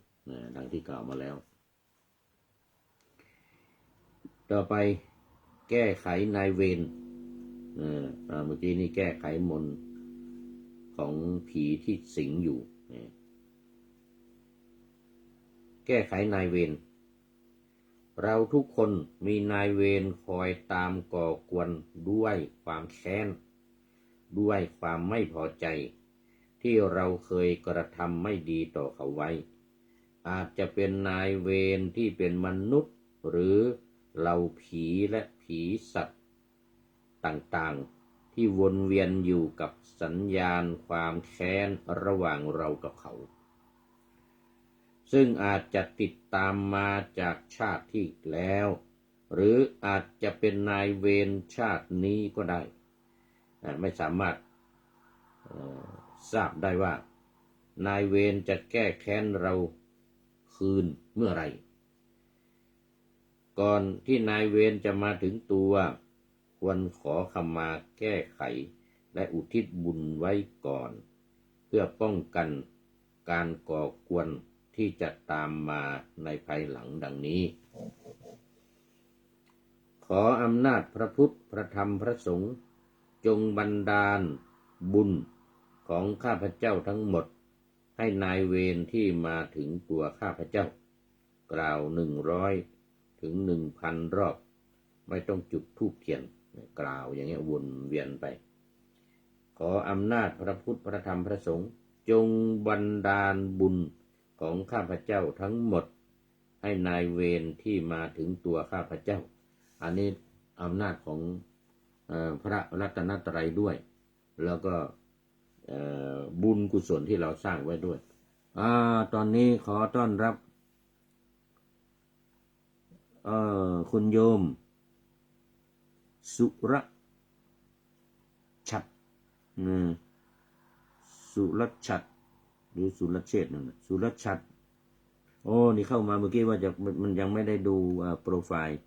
ดังที่กล่าวมาแล้วต่อไปแก้ไขนายเวรเมื่อกี้นี่แก้ไขมนต์ของผีที่สิงอยู่แก้ไขนายเวรเราทุกคนมีนายเวรคอยตามก่อกวนด้วยความแค้นด้วยความไม่พอใจที่เราเคยกระทำไม่ดีต่อเขาไว้อาจจะเป็นนายเวรที่เป็นมนุษย์หรือเหล่าผีและผีสัตว์ต่างๆที่วนเวียนอยู่กับสัญญาณความแค้นระหว่างเรากับเขาซึ่งอาจจะติดตามมาจากชาติที่แล้วหรืออาจจะเป็นนายเวรชาตินี้ก็ได้ไม่สามารถทราบได้ว่านายเวรจะแก้แค้นเราคืนเมื่อไรก่อนที่นายเวรจะมาถึงตัวควรขอขมาแก้ไขและอุทิศบุญไว้ก่อนเพื่อป้องกันการก่อกวนที่จะตามมาในภายหลังดังนี้ขออำนาจพระพุทธพระธรรมพระสงฆ์จงบันดาลบุญของข้าพเจ้าทั้งหมดให้นายเวรที่มาถึงตัวข้าพเจ้ากล่าว100 ถึง 1,000 รอบไม่ต้องจุดธูปเทียนกล่าวอย่างนี้วนเวียนไปขออำนาจพระพุทธพระธรรมพระสงฆ์จงบันดาลบุญของข้าพเจ้าทั้งหมดให้นายเวรที่มาถึงตัวข้าพเจ้าอันนี้อำนาจของพระรัตนตรัยด้วยแล้วก็บุญกุศลที่เราสร้างไว้ด้วยตอนนี้ขอต้อนรับคุณโยมสุรชัดสุรชัดหรือสุรเชษฐ์นั่นแหละสุรชัดโอ้นี่เข้ามาเมื่อกี้ว่ามันยังไม่ได้ดูโปรไฟล์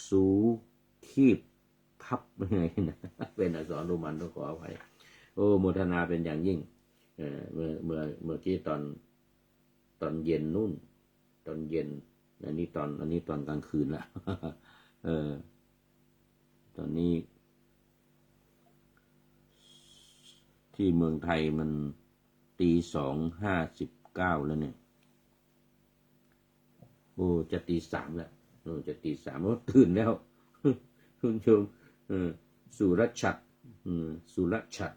สูคีบพับยังไงนะเป็นอักษรโรมันต้องขออภัยโอ้โมทนาเป็นอย่างยิ่งเมื่อกี้ตอนเย็นนู่นตอนเย็นอันนี้ตอนกลางคืนละตอนนี้ที่เมืองไทยมัน2:59แล้วเนี่ยโอ้จะ3:00แล้วจะ3:00โอ้ตื่นแล้วคุณชมสุรชัดสุรชัด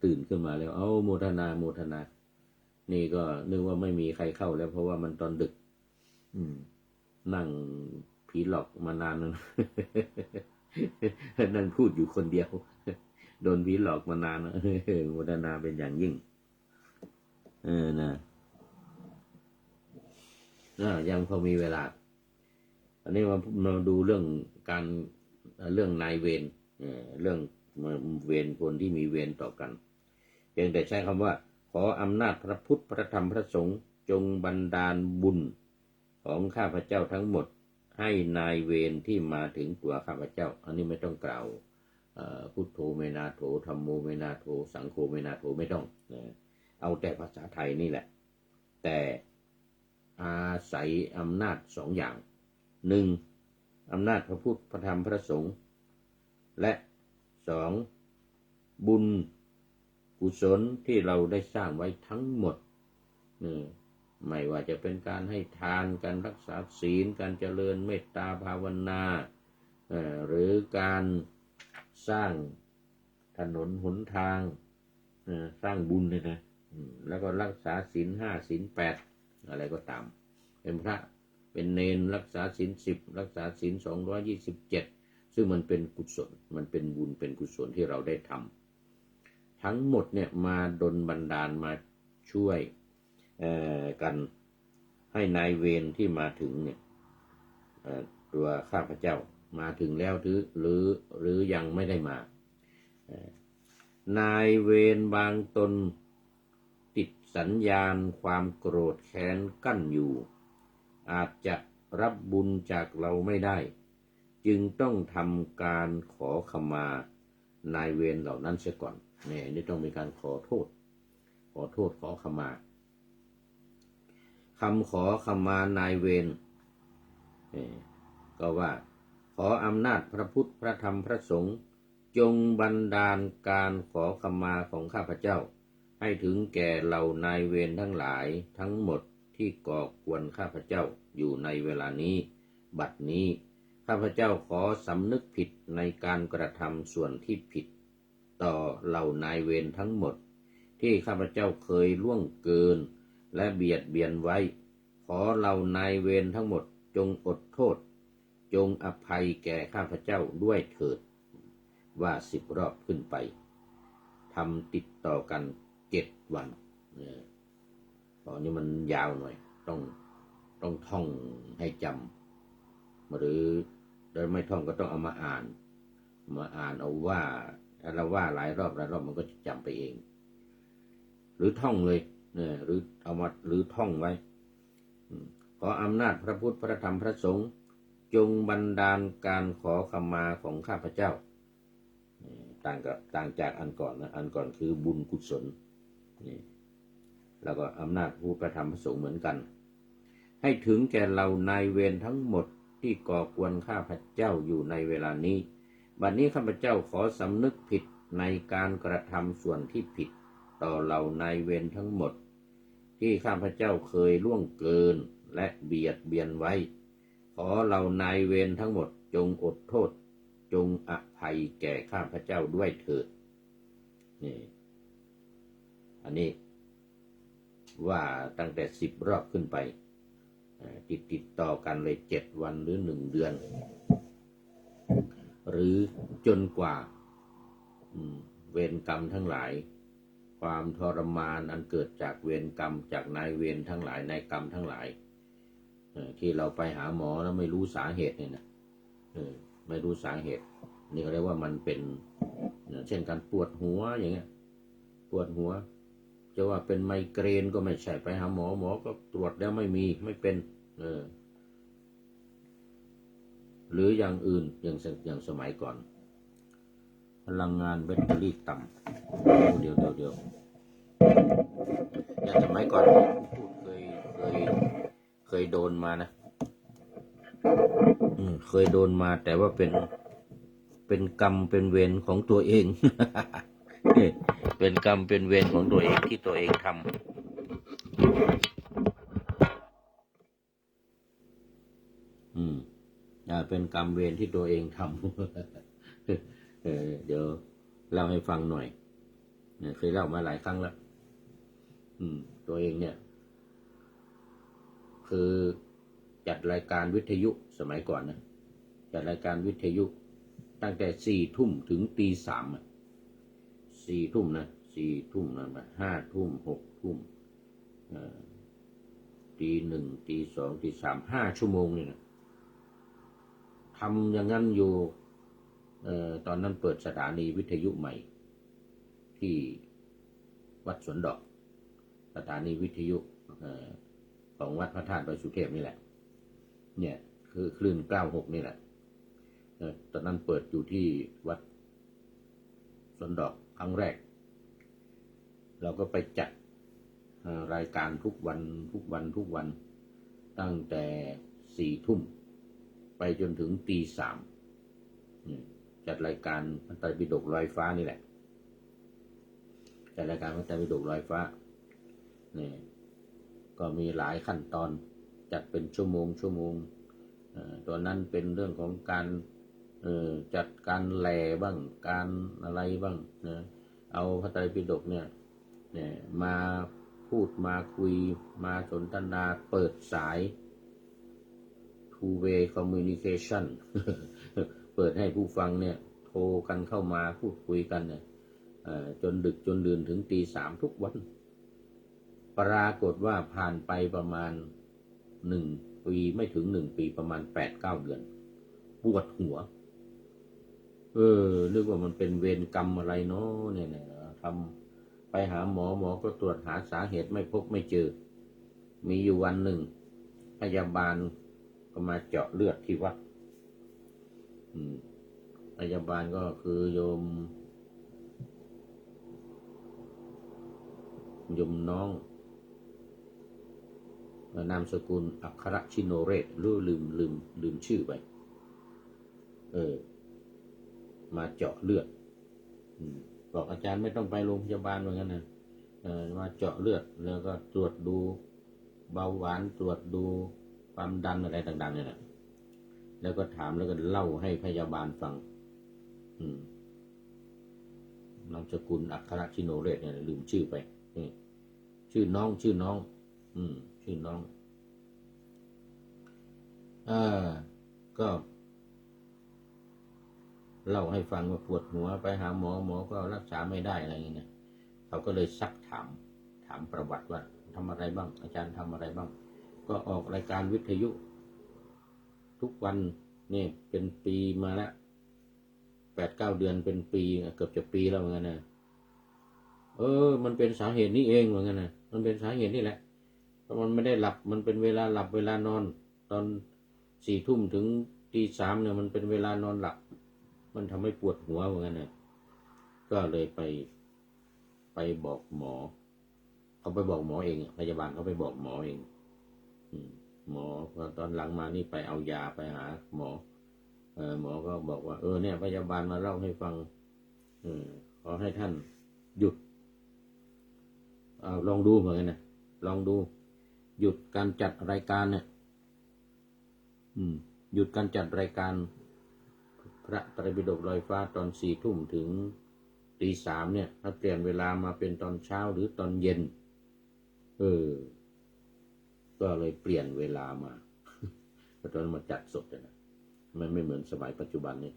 ตื่นขึ้นมาแล้วเอาโมทนานี่ก็นึกว่าไม่มีใครเข้าแล้วเพราะว่ามันตอนดึกนั่งผีหลอกมานานแล้วนั่งพูดอยู่คนเดียวโดนผีหลอกมานานแล้วโมทนาเป็นอย่างยิ่งนะยังพอมีเวลาอันนี้มาดูเรื่องนายเวรเรื่องเวรคนที่มีเวรต่อกันเพียงแต่ใช้คำว่าขออำนาจพระพุทธพระธรรมพระสงฆ์จงบันดาลบุญของข้าพเจ้าทั้งหมดให้นายเวรที่มาถึงตัวข้าพเจ้าอันนี้ไม่ต้องกล่าวพุทโธเมนาโถธัมโมเมนาโถสังโฆเมนาโถไม่ต้องเอาแต่ภาษาไทยนี่แหละแต่อาศัยอำนาจ2 อย่าง1อำนาจพระพุทธพระธรรมพระสงฆ์และ2บุญกุศลที่เราได้สร้างไว้ทั้งหมดไม่ว่าจะเป็นการให้ทานการรักษาศีลการเจริญเมตตาภาวนาหรือการสร้างถนนหนทางสร้างบุญเลยนะแล้วก็รักษาศีล5ศีล8อะไรก็ตามเป็นพระเป็นเณรรักษาศีล10รักษาศีล227ซึ่งมันเป็นกุศลมันเป็นบุญเป็นกุศลที่เราได้ทำทั้งหมดเนี่ยมาดลบันดาลมาช่วย กันให้นายเวรที่มาถึงเนี่ยตัวข้าพเจ้ามาถึงแล้วหรือยังไม่ได้มานายเวรบางตนติดสัญญาณความโกรธแค้นกั้นอยู่อาจจะรับบุญจากเราไม่ได้จึงต้องทำการขอขมานายเวรเหล่านั้นเสียก่อนเนี่ยนี่ต้องมีการขอโทษขอขมาคำขอขมานายเวรก็ว่าขออำนาจพระพุทธพระธรรมพระสงฆ์จงบันดาลการขอขมาของข้าพเจ้าให้ถึงแก่เหล่านายเวรทั้งหลายทั้งหมดที่ก่อกวนข้าพเจ้าอยู่ในเวลานี้บัดนี้ข้าพเจ้าขอสำนึกผิดในการกระทำส่วนที่ผิดต่อเหล่านายเวรทั้งหมดที่ข้าพเจ้าเคยล่วงเกินและเบียดเบียนไว้ขอเหล่านายเวรทั้งหมดจงอดโทษจงอภัยแก่ข้าพเจ้าด้วยเถิดว่า10 รอบขึ้นไปทำติดต่อกัน7 วันตอนนี้มันยาวหน่อยต้องท่องให้จำหรือไม่ท่องก็ต้องเอามาอ่านเอาว่าถ้าเราว่าหลายรอบมันก็จะจำไปเองหรือท่องเลยหรือเอามาหรือท่องไว้ขออำนาจพระพุทธพระธรรมพระสงฆ์จงบันดาลการขอขมาของข้าพเจ้าต่างจากอันก่อนนะอันก่อนคือบุญกุศลแล้วก็อำนาจพระพุทธพระธรรมพระสงฆ์เหมือนกันให้ถึงแก่เหล่านายเวรทั้งหมดที่ก่อกวนข้าพเจ้าอยู่ในเวลานี้บัดนี้ข้าพเจ้าขอสำนึกผิดในการกระทำส่วนที่ผิดต่อเหล่านายเวรทั้งหมดที่ข้าพเจ้าเคยล่วงเกินและเบียดเบียนไว้ขอเหล่านายเวรทั้งหมดจงอดโทษจงอภัยแก่ข้าพเจ้าด้วยเถิดนี่อันนี้ว่าตั้งแต่10 รอบขึ้นไปติดต่อกันเลย7 วันหรือ1 เดือนหรือจนกว่าเวรกรรมทั้งหลายความทรมานอันเกิดจากเวรกรรมจากนายเวรทั้งหลายนายกรรมทั้งหลายที่เราไปหาหมอแล้วไม่รู้สาเหตุเนี่ยนะไม่รู้สาเหตุนี่เขาเรียกว่ามันเป็นเช่นการปวดหัวอย่างเงี้ยปวดหัวจะว่าเป็นไมเกรนก็ไม่ใช่ไปหาหมอก็ตรวจแล้วไม่เป็นหรืออย่างอื่นอย่างสมัยก่อนพลังงานแบตเตอรี่ต่ำเดี๋ยวอย่างสมัยก่อนพูดเคยโดนมานะเคยโดนมาแต่ว่าเป็นกรรมเป็นเวรของตัวเอง เป็นกรรมเป็นเวรของตัวเองที่ตัวเองทำเป็นกรรมเวรที่ตัวเองทำ เดี๋ยวเล่าให้ฟังหน่อยเคยเล่ามาหลายครั้งแล้วตัวเองเนี่ยคือจัดรายการวิทยุสมัยก่อนนะจัดรายการวิทยุตั้งแต่4 ทุ่มถึงตี 3 4 ทุ่มนะ4 ทุ่มนะ5 ทุ่ม6 ทุ่มตี 1ตี 2ตี 3 5 ชั่วโมงนี่นะทำอย่างนั้นอยู่ตอนนั้นเปิดสถานีวิทยุใหม่ที่วัดสวนดอกสถานีวิทยุของวัดพระธาตุดอยสุเทพนี่แหละเนี่ยคือคลื่น96นี่แหละตอนนั้นเปิดอยู่ที่วัดสวนดอกครั้งแรกเราก็ไปจัดรายการทุกวันตั้งแต่4 ทุ่มไปจนถึงตี 3จัดรายการพระไตรปิฎกลอยฟ้านี่แหละจัดรายการพระไตรปิฎกลอยฟ้านี่ก็มีหลายขั้นตอนจัดเป็นชั่วโมงตอนนั้นเป็นเรื่องของการจัดการแหล่บ้างการอะไรบ้างนะเอาพระไตรปิฎกเนี่ยมาพูดมาคุยมาสนทนาเปิดสาย two way communication เปิดให้ผู้ฟังเนี่ยโทรกันเข้ามาพูดคุยกันเนี่ยจนดึกจนดื่นถึงตี 3ทุกวันไป ปรากฏว่าผ่านไปประมาณ1 ปีไม่ถึง1 ปีประมาณ8-9 เดือนปวดหัวนึกว่ามันเป็นเวรกรรมอะไรเนาะเนี่ยทำไปหาหมอหมอก็ตรวจหาสาเหตุไม่พบไม่เจอมีอยู่วันหนึ่งพยาบาลก็มาเจาะเลือดที่วัดพยาบาลก็คือโยมน้องนามสกุลอัครชิโนเรศลืมชื่อไปมาเจาะเลือดบอกอาจารย์ไม่ต้องไปโรงพยาบาลเหมือนกันนะมาเจาะเลือดแล้วก็ตรวจดูเบาหวานตรวจดูความดันอะไรต่างๆเนี่ยนะแล้วก็ถามแล้วก็เล่าให้พยาบาลฟังนามสกุลอัครชิโนเรศเนี่ยลืมชื่อไปชื่อน้องชื่อน้องก็เล่าให้ฟังว่าปวดหัวไปหาหมอก็รักษาไม่ได้อะไรอย่างเงี้ยเขาก็เลยซักถามประวัติว่าทำอะไรบ้างอาจารย์ทำอะไรบ้างก็ออกรายการวิทยุทุกวันนี่เป็นปีมาแล้ว8-9 เดือนเป็นปีเกือบจะปีแล้วเหมือนกันนะมันเป็นสาเหตุนี้เองเหมือนกันนะมันเป็นสาเหตุนี่แหละเพราะมันไม่ได้หลับมันเป็นเวลาหลับเวลานอนตอน4 ทุ่มถึงตี3เนี่ยมันเป็นเวลานอนหลับมันทำให้ปวดหัวเหมือนกันนะก็เลยไปบอกหมอเขาไปบอกหมอเองพยาบาลเขาไปบอกหมอเองหมอตอนหลังมานี่ไปเอายาไปหาหมอหมอก็บอกว่าเนี่ยพยาบาลมาเล่าให้ฟังขอให้ท่านหยุดลองดูเหมือนกันนะลองดูหยุดการจัดรายการเนี่ยหยุดการจัดรายการพระไตรปิฎกลอยฟ้าตอน4 ทุ่มถึงตี 3เนี่ยถ้าเปลี่ยนเวลามาเป็นตอนเช้าหรือตอนเย็นก็เลยเปลี่ยนเวลามาเพราะตอนมาจัดสดนะมันไม่เหมือนสมัยปัจจุบันนี้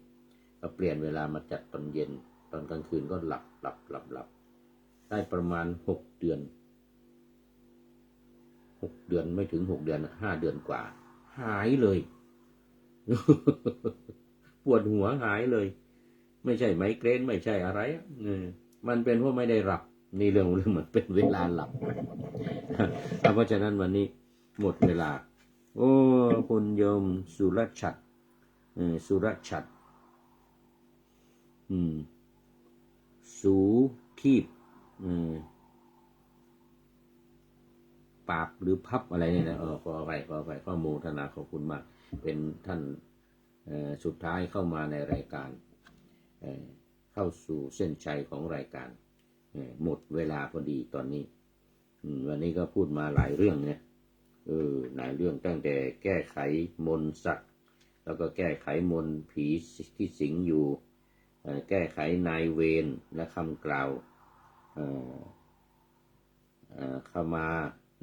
ก็เปลี่ยนเวลามาจัดตอนเย็นตอนกลางคืนก็หลับได้ประมาณ6 เดือนไม่ถึง6 เดือน5 เดือนกว่าหายเลยปวดหัวหายเลยไม่ใช่ไมเกรนไม่ใช่อะไรมันเป็นเพราะไม่ได้หลับนี่เรื่องมันเป็นเวลาหลับเพราะฉะนั้นวันนี้หมดเวลาคุณโยมสุรชัดสูคีบปากหรือพับอะไรเนี่ยนะขออภัยข้อมูลธนาขอบคุณมากเป็นท่านสุดท้ายเข้ามาในรายการเข้าสู่เส้นชัยของรายการหมดเวลาพอดีตอนนี้วันนี้ก็พูดมาหลายเรื่องเนี่ยหลายเรื่องตั้งแต่แก้ไขมนต์สัตว์แล้วก็แก้ไขมนต์ผีที่สิงอยู่แก้ไขนายเวรและคำกล่าวเข้ามา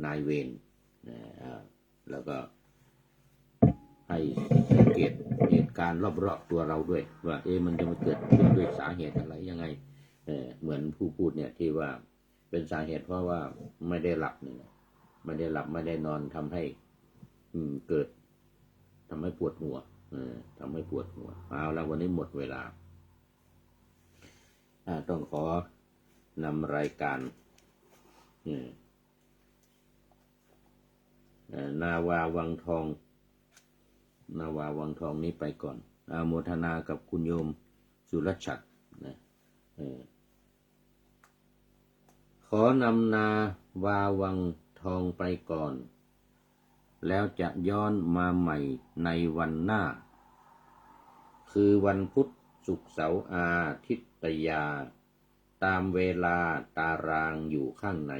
นายเวรแล้วก็ให้สังเกตเหตุการณ์รอบๆตัวเราด้วยว่ามันจะมาเกิดขึ้นด้วยสาเหตุอะไรยังไงเหมือนผู้พูดเนี่ยที่ว่าเป็นสาเหตุเพราะว่าไม่ได้หลับเนี่ยไม่ได้นอนทำให้เกิดทำให้ปวดหัวเอาแล้ววันนี้หมดเวลาต้องขอนำรายการนาวาวังทองนี้ไปก่อนโมทนากับคุณโยมสุรชัดนะขอนำนาวาวังทองไปก่อนแล้วจะย้อนมาใหม่ในวันหน้าคือวันพุธศุกร์เสาร์อาทิตยาตามเวลาตารางอยู่ข้างใน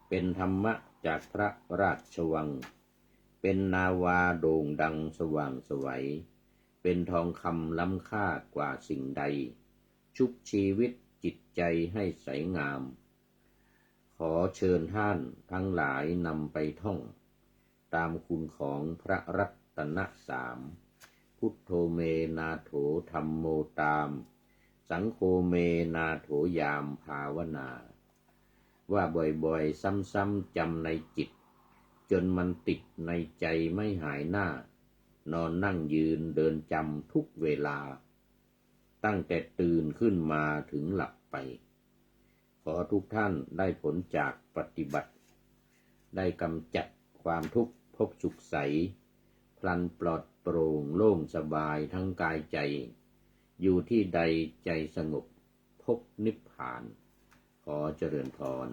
เป็นธรรมะจากพระราชวังเป็นนาวาโด่งดังสว่างไสวเป็นทองคำล้ำค่ากว่าสิ่งใดชุบชีวิตจิตใจให้ใสงามขอเชิญท่านทั้งหลายนำไปท่องตามคุณของพระรัตนสามพุทโธเมนาโถธัมโมตามสังโฆเมนาโถยามภาวนา ว่าบ่อยๆซ้ำๆจำในจิตจนมันติดในใจไม่หายหน้านอนนั่งยืนเดินจำทุกเวลาตั้งแต่ตื่นขึ้นมาถึงหลับไปขอทุกท่านได้ผลจากปฏิบัติได้กำจัดความทุกข์พบสุขใสพลันปลอดโปร่งโล่งสบายทั้งกายใจอยู่ที่ใดใจสงบพบนิพพานขอเจริญพร